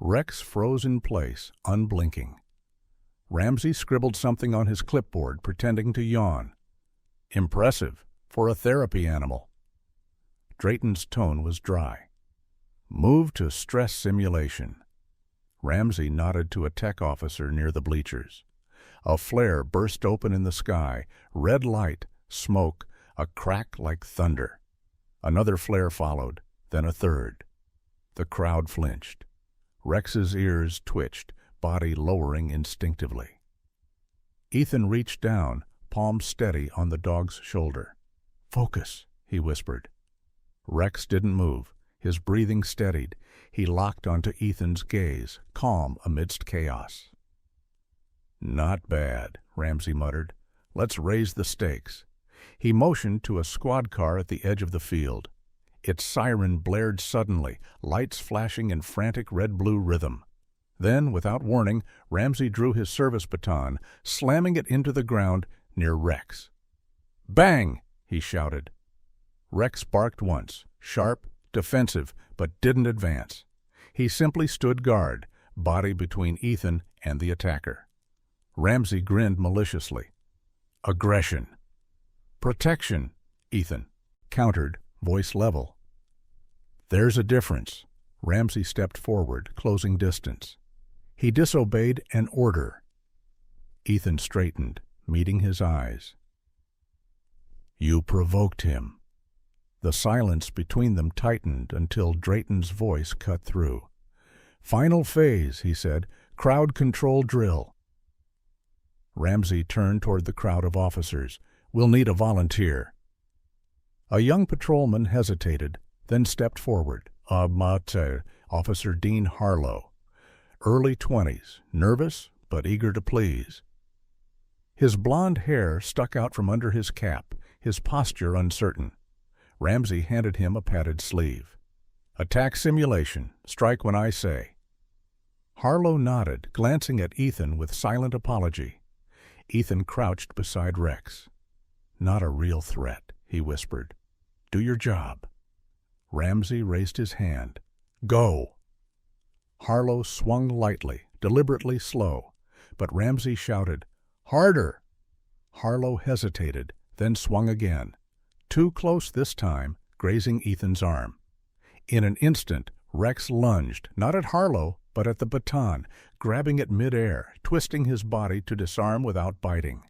Rex froze in place, unblinking. Ramsey scribbled something on his clipboard, pretending to yawn. Impressive for a therapy animal. Drayton's tone was dry. "Move to stress simulation." Ramsey nodded to a tech officer near the bleachers. A flare burst open in the sky, red light, smoke, a crack like thunder. Another flare followed, then a third. The crowd flinched. Rex's ears twitched, body lowering instinctively. Ethan reached down, palm steady on the dog's shoulder. "Focus," he whispered. Rex didn't move. His breathing steadied. He locked onto Ethan's gaze, calm amidst chaos. "Not bad," Ramsey muttered. "Let's raise the stakes." He motioned to a squad car at the edge of the field. Its siren blared suddenly, lights flashing in frantic red-blue rhythm. Then, without warning, Ramsey drew his service baton, slamming it into the ground near Rex. "Bang!" he shouted. Rex barked once, sharp, defensive, but didn't advance. He simply stood guard, body between Ethan and the attacker. Ramsey grinned maliciously. "Aggression." "Protection," Ethan countered, voice level. "There's a difference." Ramsey stepped forward, closing distance. He disobeyed an order. Ethan straightened, meeting his eyes. "You provoked him." The silence between them tightened until Drayton's voice cut through. "Final phase," he said. "Crowd control drill." Ramsey turned toward the crowd of officers. "We'll need a volunteer." A young patrolman hesitated, then stepped forward. Officer Dean Harlow. Early 20s, nervous but eager to please. His blond hair stuck out from under his cap, his posture uncertain. Ramsey handed him a padded sleeve. "Attack simulation. Strike when I say." Harlow nodded, glancing at Ethan with silent apology. Ethan crouched beside Rex. "Not a real threat," he whispered. "Do your job." Ramsey raised his hand. "Go." Harlow swung lightly, deliberately slow, but Ramsey shouted, "Harder!" Harlow hesitated, then swung again. Too close this time, grazing Ethan's arm. In an instant, Rex lunged, not at Harlow, but at the baton, grabbing it mid-air, twisting his body to disarm without biting.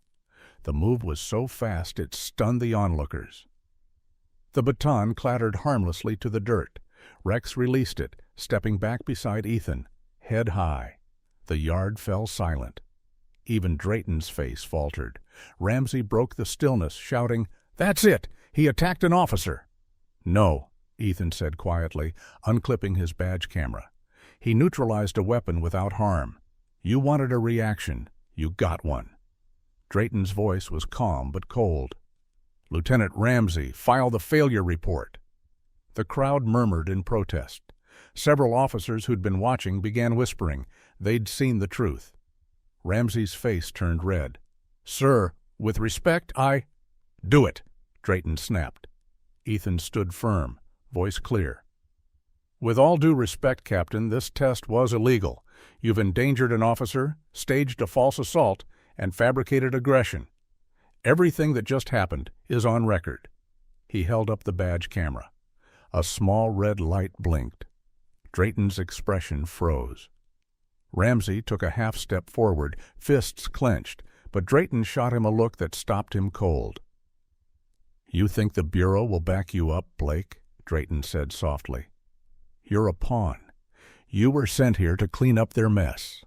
The move was so fast it stunned the onlookers. The baton clattered harmlessly to the dirt. Rex released it, stepping back beside Ethan, head high. The yard fell silent. Even Drayton's face faltered. Ramsey broke the stillness, shouting, "That's it! He attacked an officer!" "No," Ethan said quietly, unclipping his badge camera. "He neutralized a weapon without harm. You wanted a reaction. You got one." Drayton's voice was calm but cold. "Lieutenant Ramsey, file the failure report." The crowd murmured in protest. Several officers who'd been watching began whispering. They'd seen the truth. Ramsey's face turned red. "Sir, with respect, I—" "Do it," Drayton snapped. Ethan stood firm, voice clear. "With all due respect, Captain, this test was illegal. You've endangered an officer, staged a false assault, and fabricated aggression. Everything that just happened is on record." He held up the badge camera. A small red light blinked. Drayton's expression froze. Ramsey took a half step forward, fists clenched, but Drayton shot him a look that stopped him cold. "You think the Bureau will back you up, Blake?" Drayton said softly. "You're a pawn. You were sent here to clean up their mess."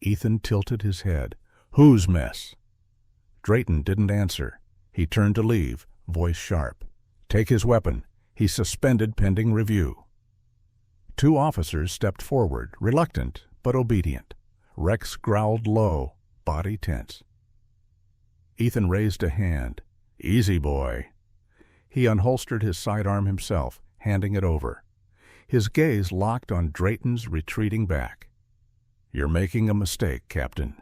Ethan tilted his head. "Whose mess?" Drayton didn't answer. He turned to leave, voice sharp. "Take his weapon. He's suspended pending review." Two officers stepped forward, reluctant but obedient. Rex growled low, body tense. Ethan raised a hand. "Easy, boy." He unholstered his sidearm himself, handing it over. His gaze locked on Drayton's retreating back. "You're making a mistake, Captain."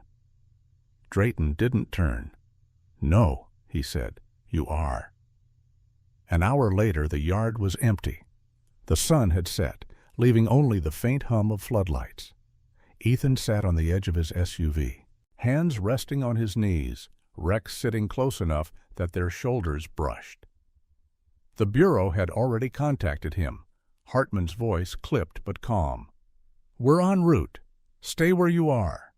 Drayton didn't turn. "No," he said, "you are." An hour later, the yard was empty. The sun had set, leaving only the faint hum of floodlights. Ethan sat on the edge of his SUV, hands resting on his knees, Rex sitting close enough that their shoulders brushed. The Bureau had already contacted him. Hartman's voice clipped but calm. "We're en route. Stay where you are."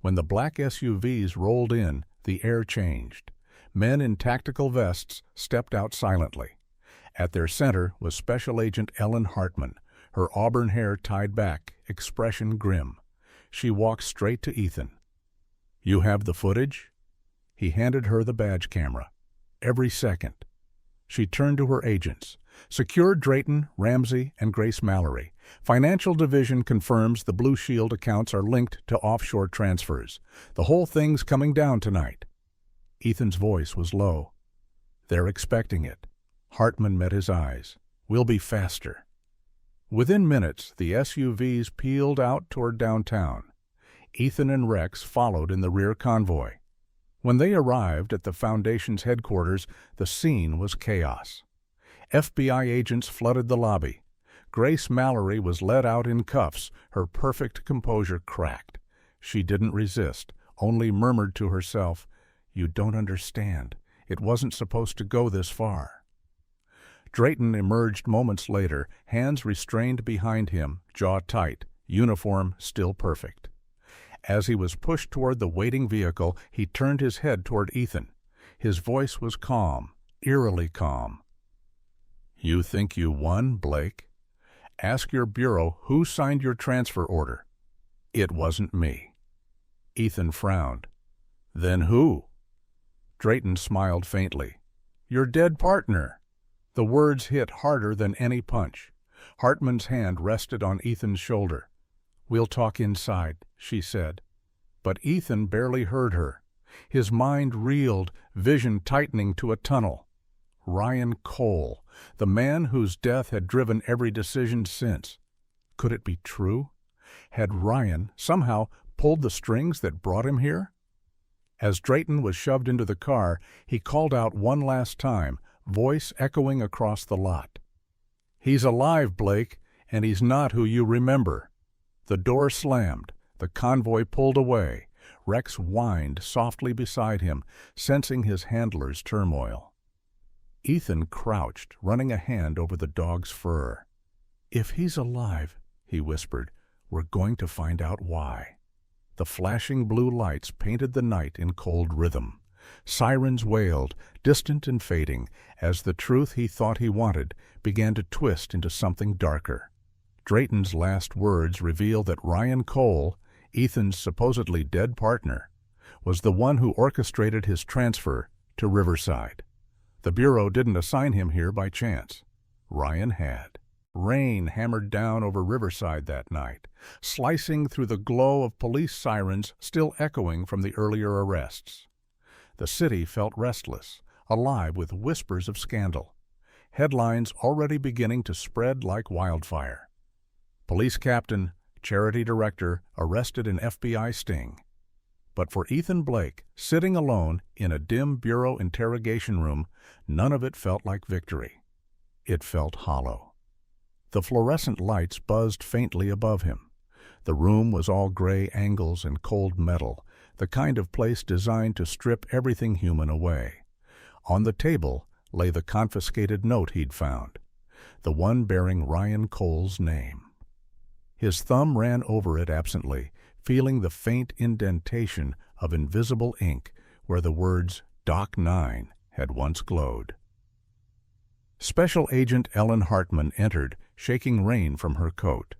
When the black SUVs rolled in, the air changed. Men in tactical vests stepped out silently. At their center was Special Agent Ellen Hartman, her auburn hair tied back, expression grim. She walked straight to Ethan. "You have the footage?" He handed her the badge camera. "Every second." She turned to her agents. "Secure Drayton, Ramsey, and Grace Mallory. Financial Division confirms the Blue Shield accounts are linked to offshore transfers. The whole thing's coming down tonight." Ethan's voice was low. "They're expecting it." Hartman met his eyes. "We'll be faster." Within minutes, the SUVs peeled out toward downtown. Ethan and Rex followed in the rear convoy. When they arrived at the Foundation's headquarters, the scene was chaos. FBI agents flooded the lobby. Grace Mallory was led out in cuffs, her perfect composure cracked. She didn't resist, only murmured to herself, "You don't understand. It wasn't supposed to go this far." Drayton emerged moments later, hands restrained behind him, jaw tight, uniform still perfect. As he was pushed toward the waiting vehicle, he turned his head toward Ethan. His voice was calm, eerily calm. "You think you won, Blake? Ask your bureau who signed your transfer order. It wasn't me." Ethan frowned. "Then who?" Drayton smiled faintly. "Your dead partner." The words hit harder than any punch. Hartman's hand rested on Ethan's shoulder. "We'll talk inside," she said. But Ethan barely heard her. His mind reeled, vision tightening to a tunnel. Ryan Cole, the man whose death had driven every decision since. Could it be true? Had Ryan somehow pulled the strings that brought him here? As Drayton was shoved into the car, he called out one last time, voice echoing across the lot. "He's alive, Blake, and he's not who you remember." The door slammed. The convoy pulled away. Rex whined softly beside him, sensing his handler's turmoil. Ethan crouched, running a hand over the dog's fur. "If he's alive," he whispered, "we're going to find out why." The flashing blue lights painted the night in cold rhythm. Sirens wailed, distant and fading, as the truth he thought he wanted began to twist into something darker. Drayton's last words reveal that Ryan Cole, Ethan's supposedly dead partner, was the one who orchestrated his transfer to Riverside. The Bureau didn't assign him here by chance. Ryan had. Rain hammered down over Riverside that night, slicing through the glow of police sirens still echoing from the earlier arrests. The city felt restless, alive with whispers of scandal. Headlines already beginning to spread like wildfire. Police captain, charity director, arrested in FBI sting. But for Ethan Blake, sitting alone in a dim bureau interrogation room, none of it felt like victory. It felt hollow. The fluorescent lights buzzed faintly above him. The room was all gray angles and cold metal, the kind of place designed to strip everything human away. On the table lay the confiscated note he'd found, the one bearing Ryan Cole's name. His thumb ran over it absently, feeling the faint indentation of invisible ink where the words Doc 9 had once glowed. Special Agent Ellen Hartman entered, shaking rain from her coat.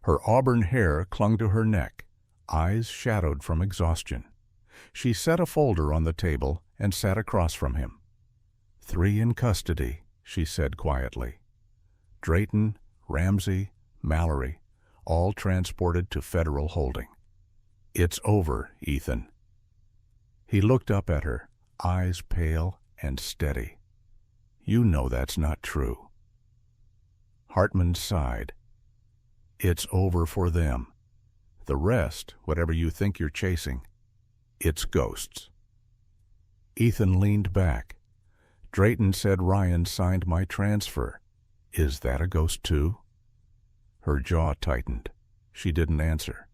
Her auburn hair clung to her neck, eyes shadowed from exhaustion. She set a folder on the table and sat across from him. 3 in custody, she said quietly. Drayton, Ramsey, Mallory, all transported to federal holding. It's over, Ethan. He looked up at her, eyes pale and steady. You know that's not true. Hartman sighed. It's over for them. The rest, whatever you think you're chasing, it's ghosts. Ethan leaned back. Drayton said Ryan signed my transfer. Is that a ghost too? Her jaw tightened. She didn't answer.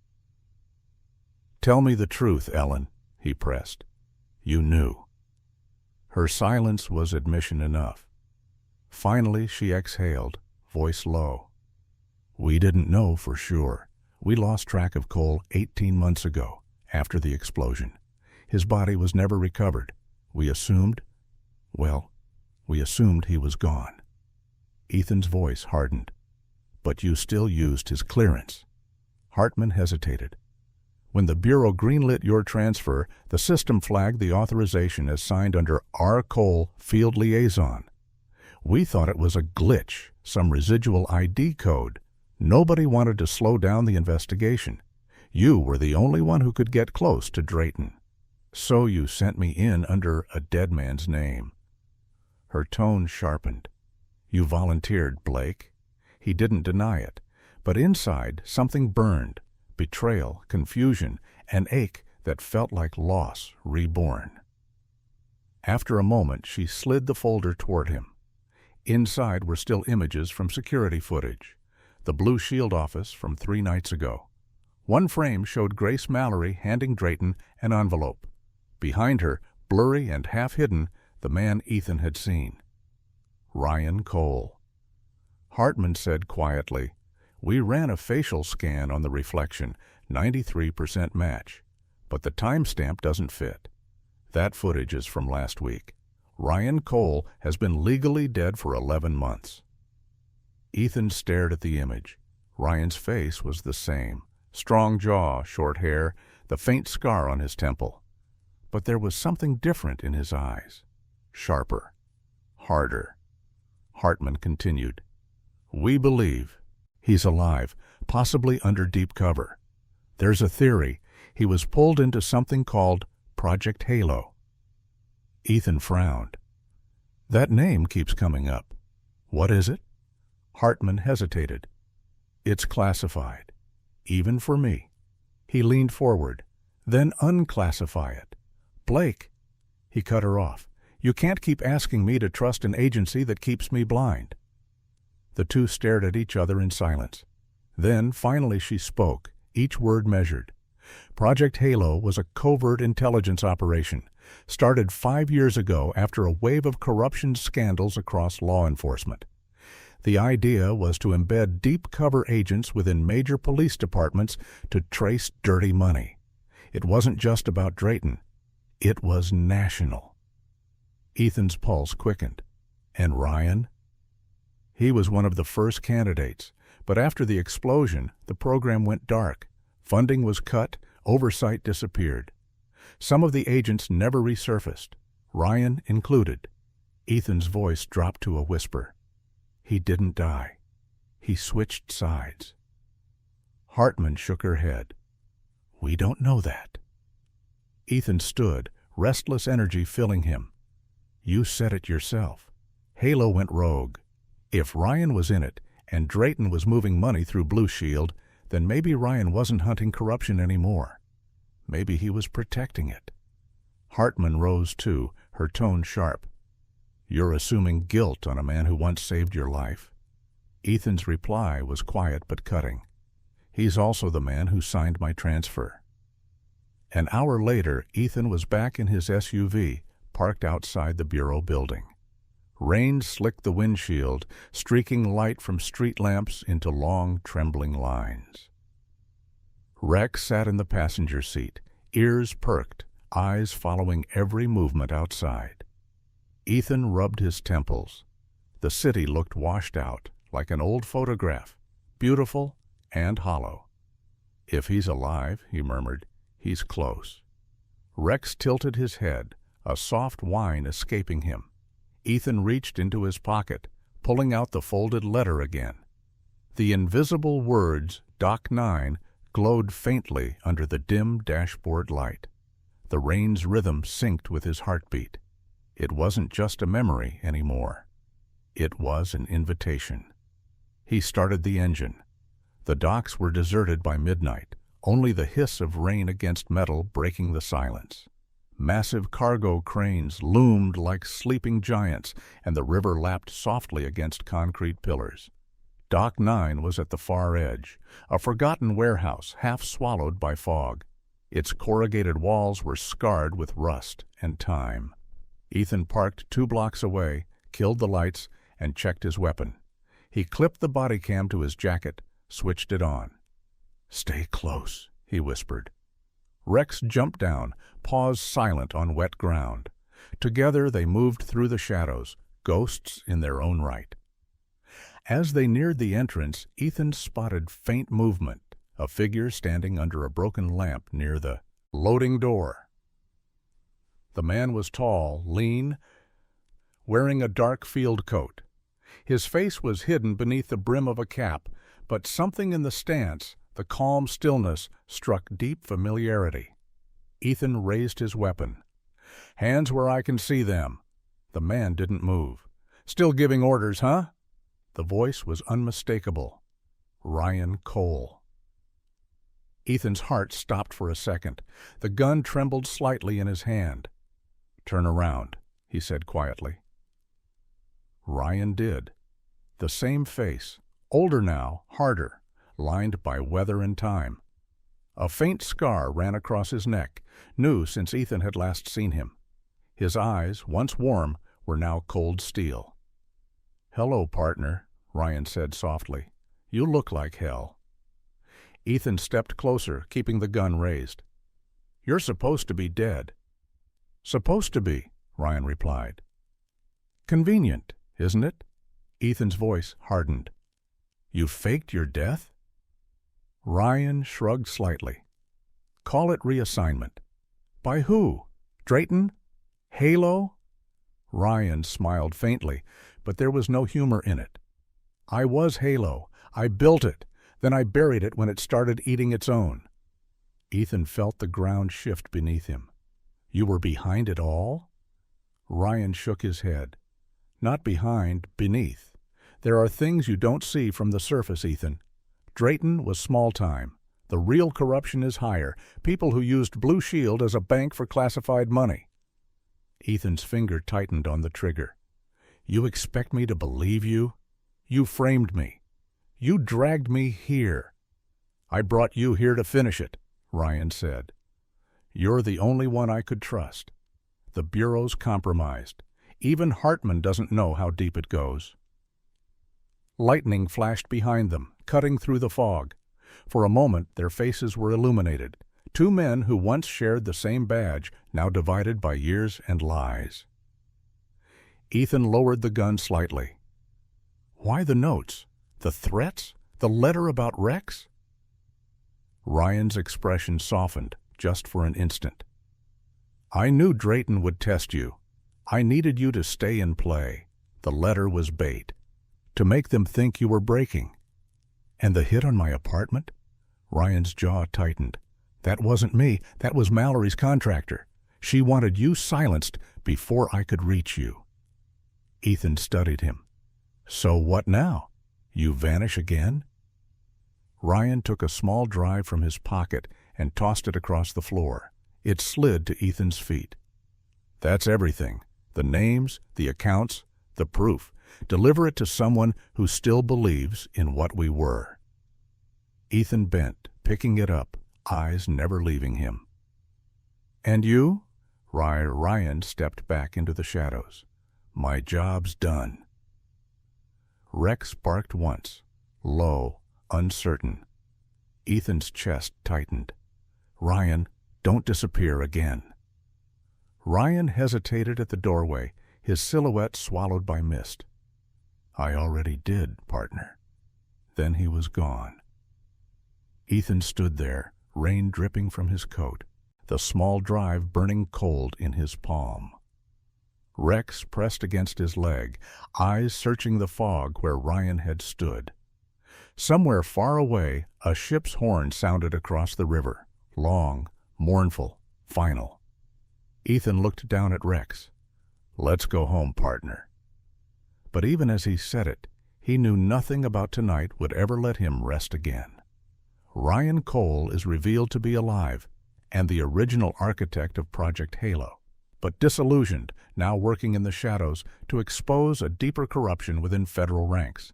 Tell me the truth, Ellen, he pressed. You knew. Her silence was admission enough. Finally she exhaled, voice low. We didn't know for sure. We lost track of Cole 18 months ago, after the explosion. His body was never recovered. We assumed he was gone. Ethan's voice hardened. But you still used his clearance. Hartman hesitated. When the Bureau greenlit your transfer, the system flagged the authorization as signed under R. Cole, Field Liaison. We thought it was a glitch, some residual ID code. Nobody wanted to slow down the investigation. You were the only one who could get close to Drayton. So you sent me in under a dead man's name. Her tone sharpened. You volunteered, Blake. He didn't deny it, but inside something burned. Betrayal, confusion, an ache that felt like loss reborn. After a moment, she slid the folder toward him. Inside were still images from security footage. The Blue Shield office from 3 nights ago. One frame showed Grace Mallory handing Drayton an envelope. Behind her, blurry and half-hidden, the man Ethan had seen. Ryan Cole. Hartman said quietly, We ran a facial scan on the reflection, 93% match, but the timestamp doesn't fit. That footage is from last week. Ryan Cole has been legally dead for 11 months. Ethan stared at the image. Ryan's face was the same. Strong jaw, short hair, the faint scar on his temple. But there was something different in his eyes. Sharper. Harder. Hartman continued. We believe he's alive, possibly under deep cover. There's a theory he was pulled into something called Project Halo. Ethan frowned. That name keeps coming up. What is it? Hartman hesitated. It's classified, even for me. He leaned forward. Then unclassify it. Blake. He cut her off. You can't keep asking me to trust an agency that keeps me blind. The two stared at each other in silence. Then, finally, she spoke, each word measured. Project Halo was a covert intelligence operation, started 5 years ago after a wave of corruption scandals across law enforcement. The idea was to embed deep cover agents within major police departments to trace dirty money. It wasn't just about Drayton. It was national. Ethan's pulse quickened. And Ryan? He was one of the first candidates, but after the explosion, the program went dark. Funding was cut, oversight disappeared. Some of the agents never resurfaced, Ryan included. Ethan's voice dropped to a whisper. He didn't die. He switched sides. Hartman shook her head. We don't know that. Ethan stood, restless energy filling him. You said it yourself. Halo went rogue. If Ryan was in it, and Drayton was moving money through Blue Shield, then maybe Ryan wasn't hunting corruption anymore. Maybe he was protecting it. Hartman rose too, her tone sharp. You're assuming guilt on a man who once saved your life. Ethan's reply was quiet but cutting. He's also the man who signed my transfer. An hour later, Ethan was back in his SUV, parked outside the Bureau building. Rain slicked the windshield, streaking light from street lamps into long, trembling lines. Rex sat in the passenger seat, ears perked, eyes following every movement outside. Ethan rubbed his temples. The city looked washed out, like an old photograph, beautiful and hollow. "If he's alive," he murmured, "he's close." Rex tilted his head, a soft whine escaping him. Ethan reached into his pocket, pulling out the folded letter again. The invisible words, Doc 9, glowed faintly under the dim dashboard light. The rain's rhythm synced with his heartbeat. It wasn't just a memory anymore. It was an invitation. He started the engine. The docks were deserted by midnight, only the hiss of rain against metal breaking the silence. Massive cargo cranes loomed like sleeping giants, and the river lapped softly against concrete pillars. Dock 9 was at the far edge, a forgotten warehouse half swallowed by fog. Its corrugated walls were scarred with rust and time. Ethan parked 2 blocks away, killed the lights, and checked his weapon. He clipped the body cam to his jacket, switched it on. "Stay close," he whispered. Rex jumped down, paws silent on wet ground. Together they moved through the shadows, ghosts in their own right. As they neared the entrance, Ethan spotted faint movement, a figure standing under a broken lamp near the loading door. The man was tall, lean, wearing a dark field coat. His face was hidden beneath the brim of a cap, but something in the stance, the calm stillness, struck deep familiarity. Ethan raised his weapon. "Hands where I can see them." The man didn't move. "Still giving orders, huh?" The voice was unmistakable. Ryan Cole. Ethan's heart stopped for a second. The gun trembled slightly in his hand. "Turn around," he said quietly. Ryan did. The same face, older now, harder, lined by weather and time. A faint scar ran across his neck, new since Ethan had last seen him. His eyes, once warm, were now cold steel. "Hello, partner," Ryan said softly. "You look like hell." Ethan stepped closer, keeping the gun raised. "You're supposed to be dead." "Supposed to be," Ryan replied. "Convenient, isn't it?" Ethan's voice hardened. "You faked your death?" Ryan shrugged slightly. "Call it reassignment." "By who? Drayton? Halo?" Ryan smiled faintly, but there was no humor in it. "I was Halo. I built it. Then I buried it when it started eating its own." Ethan felt the ground shift beneath him. "You were behind it all?" Ryan shook his head. "Not behind, beneath. There are things you don't see from the surface, Ethan. Drayton was small time. The real corruption is higher, people who used Blue Shield as a bank for classified money." Ethan's finger tightened on the trigger. "You expect me to believe you? You framed me. You dragged me here." "I brought you here to finish it," Ryan said. "You're the only one I could trust. The Bureau's compromised. Even Hartman doesn't know how deep it goes." Lightning flashed behind them, cutting through the fog. For a moment their faces were illuminated. 2 men who once shared the same badge, now divided by years and lies. Ethan lowered the gun slightly. "Why the notes? The threats? The letter about Rex?" Ryan's expression softened, just for an instant. "I knew Drayton would test you. I needed you to stay in play. The letter was bait. To make them think you were breaking." "And the hit on my apartment?" Ryan's jaw tightened. "That wasn't me. That was Mallory's contractor. She wanted you silenced before I could reach you." Ethan studied him. "So what now? You vanish again?" Ryan took a small drive from his pocket and tossed it across the floor. It slid to Ethan's feet. "That's everything. The names, the accounts, the proof. Deliver it to someone who still believes in what we were." Ethan bent, picking it up, eyes never leaving him. "And you?" Ryan stepped back into the shadows. "My job's done." Rex barked once, low, uncertain. Ethan's chest tightened. "Ryan, don't disappear again." Ryan hesitated at the doorway, his silhouette swallowed by mist. "I already did, partner." Then he was gone. Ethan stood there, rain dripping from his coat, the small drive burning cold in his palm. Rex pressed against his leg, eyes searching the fog where Ryan had stood. Somewhere far away, a ship's horn sounded across the river, long, mournful, final. Ethan looked down at Rex. "Let's go home, partner." But even as he said it, he knew nothing about tonight would ever let him rest again. Ryan Cole is revealed to be alive, and the original architect of Project Halo, but disillusioned, now working in the shadows to expose a deeper corruption within federal ranks.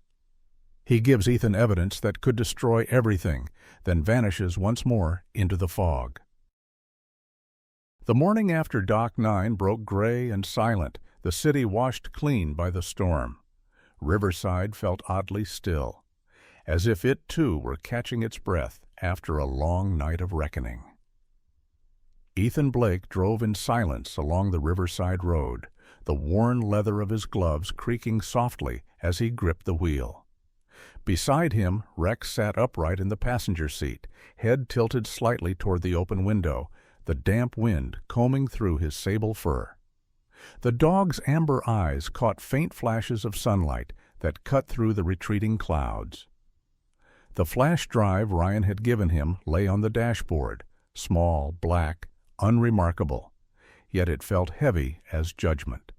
He gives Ethan evidence that could destroy everything, then vanishes once more into the fog. The morning after Dock 9 broke gray and silent, the city washed clean by the storm. Riverside felt oddly still, as if it too were catching its breath after a long night of reckoning. Ethan Blake drove in silence along the Riverside Road, the worn leather of his gloves creaking softly as he gripped the wheel. Beside him, Rex sat upright in the passenger seat, head tilted slightly toward the open window, the damp wind combing through his sable fur. The dog's amber eyes caught faint flashes of sunlight that cut through the retreating clouds. The flash drive Ryan had given him lay on the dashboard, small, black, unremarkable, yet it felt heavy as judgment.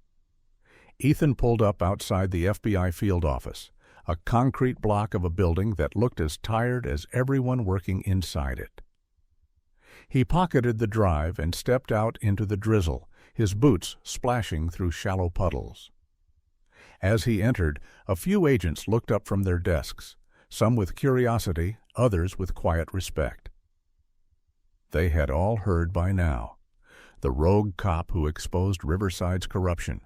Ethan pulled up outside the FBI field office, a concrete block of a building that looked as tired as everyone working inside it. He pocketed the drive and stepped out into the drizzle, his boots splashing through shallow puddles. As he entered, a few agents looked up from their desks, some with curiosity, others with quiet respect. They had all heard by now. The rogue cop who exposed Riverside's corruption,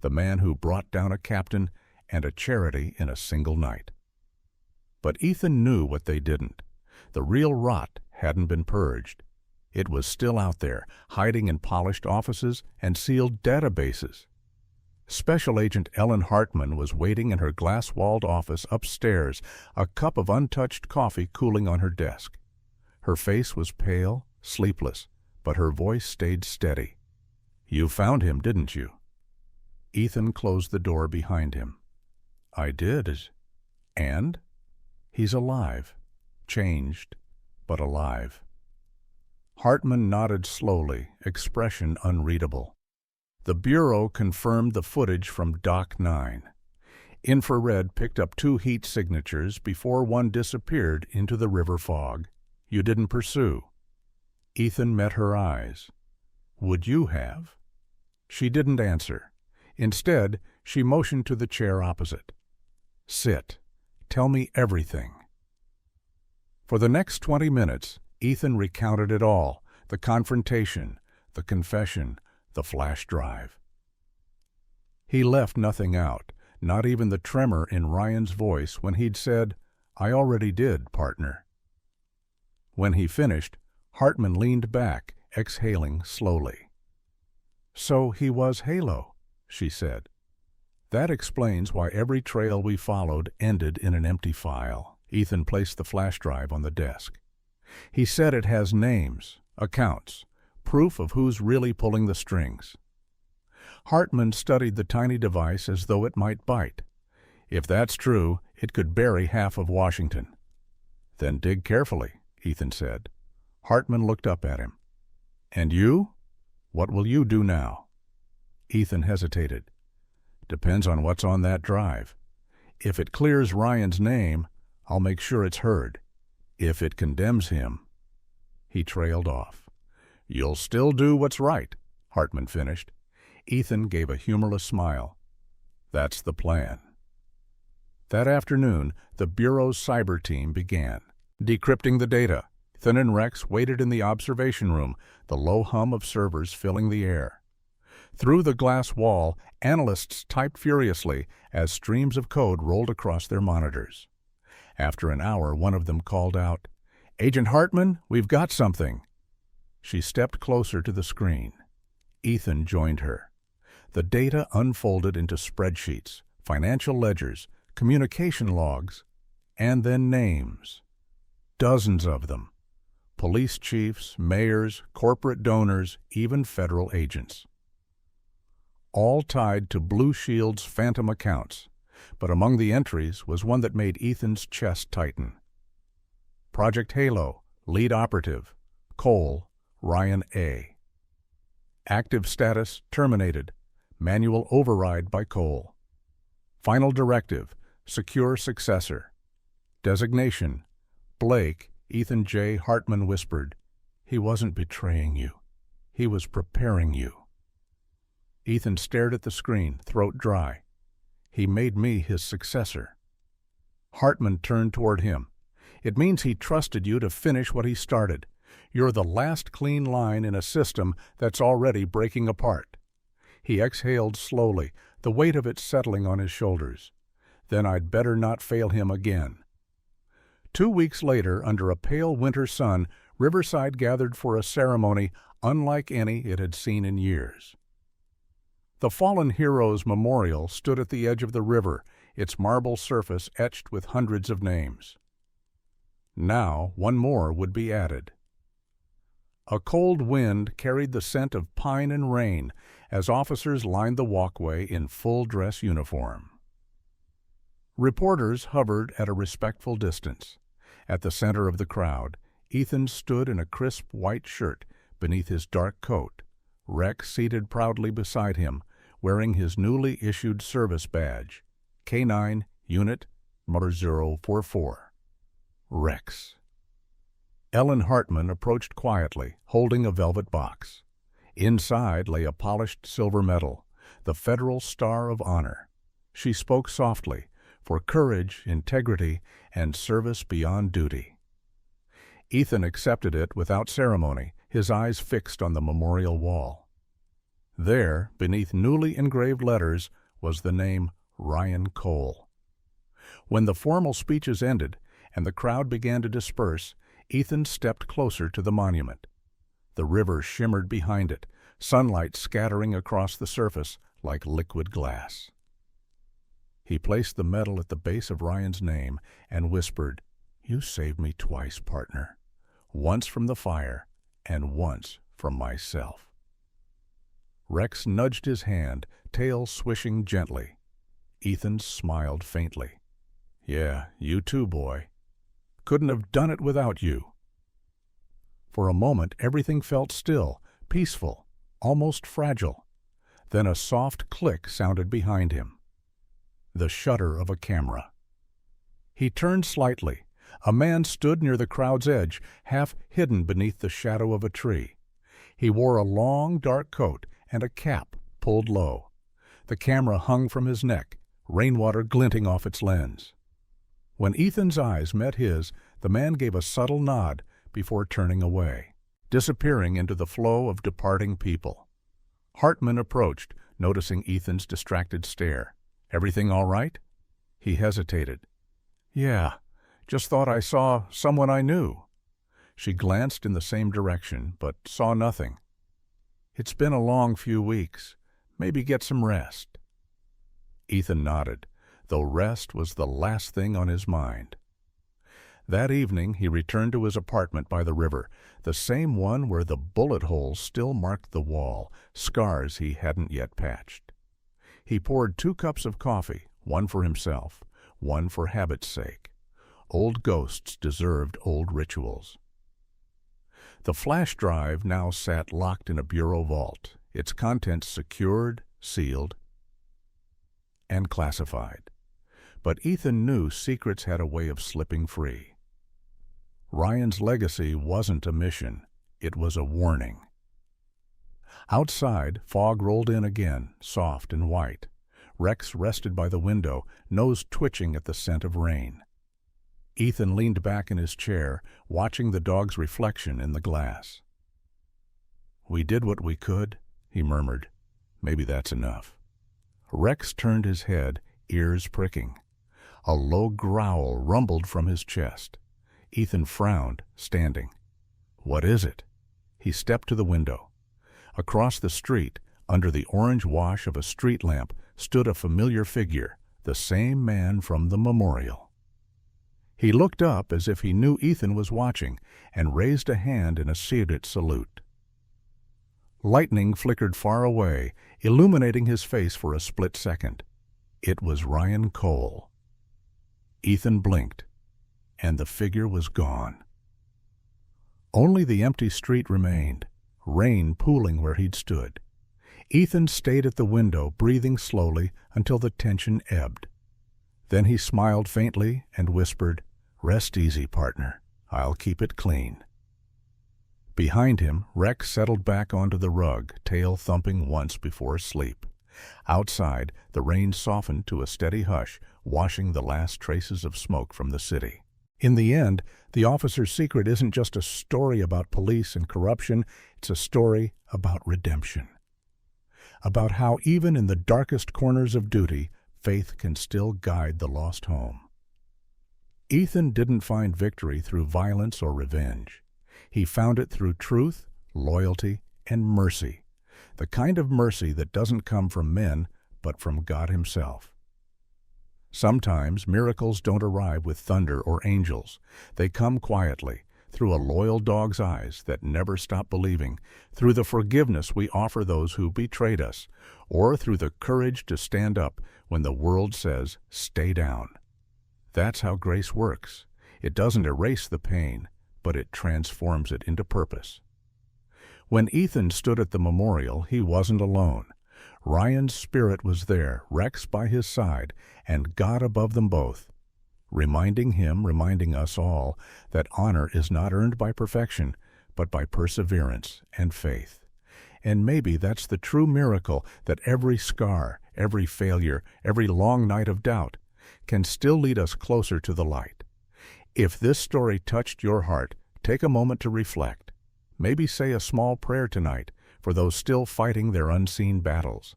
the man who brought down a captain and a charity in a single night. But Ethan knew what they didn't. The real rot hadn't been purged. It was still out there, hiding in polished offices and sealed databases. Special Agent Ellen Hartman was waiting in her glass-walled office upstairs, a cup of untouched coffee cooling on her desk. Her face was pale, sleepless, but her voice stayed steady. "You found him, didn't you?" Ethan closed the door behind him. "I did. And? He's alive. Changed, but alive." Hartman nodded slowly, expression unreadable. The Bureau confirmed the footage from Dock 9. Infrared picked up 2 heat signatures before one disappeared into the river fog. "You didn't pursue." Ethan met her eyes. "Would you have?" She didn't answer. Instead, she motioned to the chair opposite. "Sit. Tell me everything." For the next 20 minutes, Ethan recounted it all, the confrontation, the confession, the flash drive. He left nothing out, not even the tremor in Ryan's voice when he'd said, "I already did, partner." When he finished, Hartman leaned back, exhaling slowly. "So he was Halo," she said. "That explains why every trail we followed ended in an empty file." Ethan placed the flash drive on the desk. "He said it has names, accounts, proof of who's really pulling the strings." Hartman studied the tiny device as though it might bite. "If that's true, it could bury half of Washington." "Then dig carefully," Ethan said. Hartman looked up at him. "And you? What will you do now?" Ethan hesitated. "Depends on what's on that drive. If it clears Ryan's name, I'll make sure it's heard. If it condemns him—" He trailed off. "You'll still do what's right," Hartman finished. Ethan gave a humorless smile. "That's the plan." That afternoon, the Bureau's cyber team began decrypting the data. Ethan and Rex waited in the observation room, the low hum of servers filling the air. Through the glass wall, analysts typed furiously as streams of code rolled across their monitors. After an hour, one of them called out, "Agent Hartman, we've got something." She stepped closer to the screen. Ethan joined her. The data unfolded into spreadsheets, financial ledgers, communication logs, and then names. Dozens of them. Police chiefs, mayors, corporate donors, even federal agents. All tied to Blue Shield's phantom accounts, but among the entries was one that made Ethan's chest tighten. Project Halo, lead operative, Cole, Ryan A. Active status terminated, manual override by Cole. Final directive, secure successor. Designation, Blake. Ethan J. Hartman whispered, "He wasn't betraying you. He was preparing you." Ethan stared at the screen, throat dry. "He made me his successor." Hartman turned toward him. "It means he trusted you to finish what he started. You're the last clean line in a system that's already breaking apart." He exhaled slowly, the weight of it settling on his shoulders. "Then I'd better not fail him again." 2 weeks later, under a pale winter sun, Riverside gathered for a ceremony unlike any it had seen in years. The Fallen Heroes Memorial stood at the edge of the river, its marble surface etched with hundreds of names. Now one more would be added. A cold wind carried the scent of pine and rain as officers lined the walkway in full-dress uniform. Reporters hovered at a respectful distance. At the center of the crowd, Ethan stood in a crisp white shirt beneath his dark coat, Rex seated proudly beside him, wearing his newly issued service badge, K9 Unit Number 044. Rex. Ellen Hartman approached quietly, holding a velvet box. Inside lay a polished silver medal, the Federal Star of Honor. She spoke softly, for courage, integrity, and service beyond duty. Ethan accepted it without ceremony, his eyes fixed on the memorial wall. There, beneath newly engraved letters, was the name Ryan Cole. When the formal speeches ended and the crowd began to disperse, Ethan stepped closer to the monument. The river shimmered behind it, sunlight scattering across the surface like liquid glass. He placed the medal at the base of Ryan's name and whispered, "You saved me twice, partner. Once from the fire and once from myself." Rex nudged his hand, tail swishing gently. Ethan smiled faintly. "Yeah, you too, boy. Couldn't have done it without you." For a moment, everything felt still, peaceful, almost fragile. Then a soft click sounded behind him. The shutter of a camera. He turned slightly. A man stood near the crowd's edge, half hidden beneath the shadow of a tree. He wore a long, dark coat and a cap pulled low. The camera hung from his neck, rainwater glinting off its lens. When Ethan's eyes met his, the man gave a subtle nod before turning away, disappearing into the flow of departing people. Hartman approached, noticing Ethan's distracted stare. "Everything all right?" He hesitated. "Yeah, just thought I saw someone I knew." She glanced in the same direction, but saw nothing. "It's been a long few weeks. Maybe get some rest." Ethan nodded, though rest was the last thing on his mind. That evening he returned to his apartment by the river, the same one where the bullet holes still marked the wall, scars he hadn't yet patched. He poured 2 cups of coffee, one for himself, one for habit's sake. Old ghosts deserved old rituals. The flash drive now sat locked in a bureau vault, its contents secured, sealed, and classified. But Ethan knew secrets had a way of slipping free. Ryan's legacy wasn't a mission, it was a warning. Outside, fog rolled in again, soft and white. Rex rested by the window, nose twitching at the scent of rain. Ethan leaned back in his chair, watching the dog's reflection in the glass. "We did what we could," he murmured. "Maybe that's enough." Rex turned his head, ears pricking. A low growl rumbled from his chest. Ethan frowned, standing. "What is it?" He stepped to the window. Across the street, under the orange wash of a street lamp, stood a familiar figure, the same man from the memorial. He looked up as if he knew Ethan was watching and raised a hand in a seated salute. Lightning flickered far away, illuminating his face for a split second. It was Ryan Cole. Ethan blinked, and the figure was gone. Only the empty street remained, rain pooling where he'd stood. Ethan stayed at the window, breathing slowly until the tension ebbed. Then he smiled faintly and whispered, "Rest easy, partner. I'll keep it clean." Behind him, Rex settled back onto the rug, tail thumping once before sleep. Outside, the rain softened to a steady hush, washing the last traces of smoke from the city. In the end, The Officer's Secret isn't just a story about police and corruption, it's a story about redemption. About how even in the darkest corners of duty, faith can still guide the lost home. Ethan didn't find victory through violence or revenge. He found it through truth, loyalty, and mercy, the kind of mercy that doesn't come from men, but from God Himself. Sometimes miracles don't arrive with thunder or angels. They come quietly, through a loyal dog's eyes that never stop believing, through the forgiveness we offer those who betrayed us, or through the courage to stand up when the world says, "Stay down." That's how grace works. It doesn't erase the pain, but it transforms it into purpose. When Ethan stood at the memorial, he wasn't alone. Ryan's spirit was there, Rex by his side, and God above them both, reminding us all, that honor is not earned by perfection, but by perseverance and faith. And maybe that's the true miracle, that every scar, every failure, every long night of doubt can still lead us closer to the light. If this story touched your heart, take a moment to reflect. Maybe say a small prayer tonight for those still fighting their unseen battles.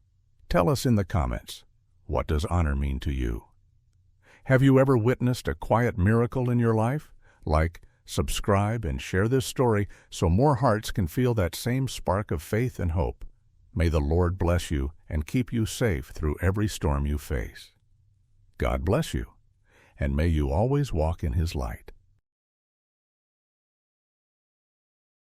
Tell us in the comments, what does honor mean to you? Have you ever witnessed a quiet miracle in your life? Like, subscribe, and share this story so more hearts can feel that same spark of faith and hope. May the Lord bless you and keep you safe through every storm you face. God bless you, and may you always walk in His light.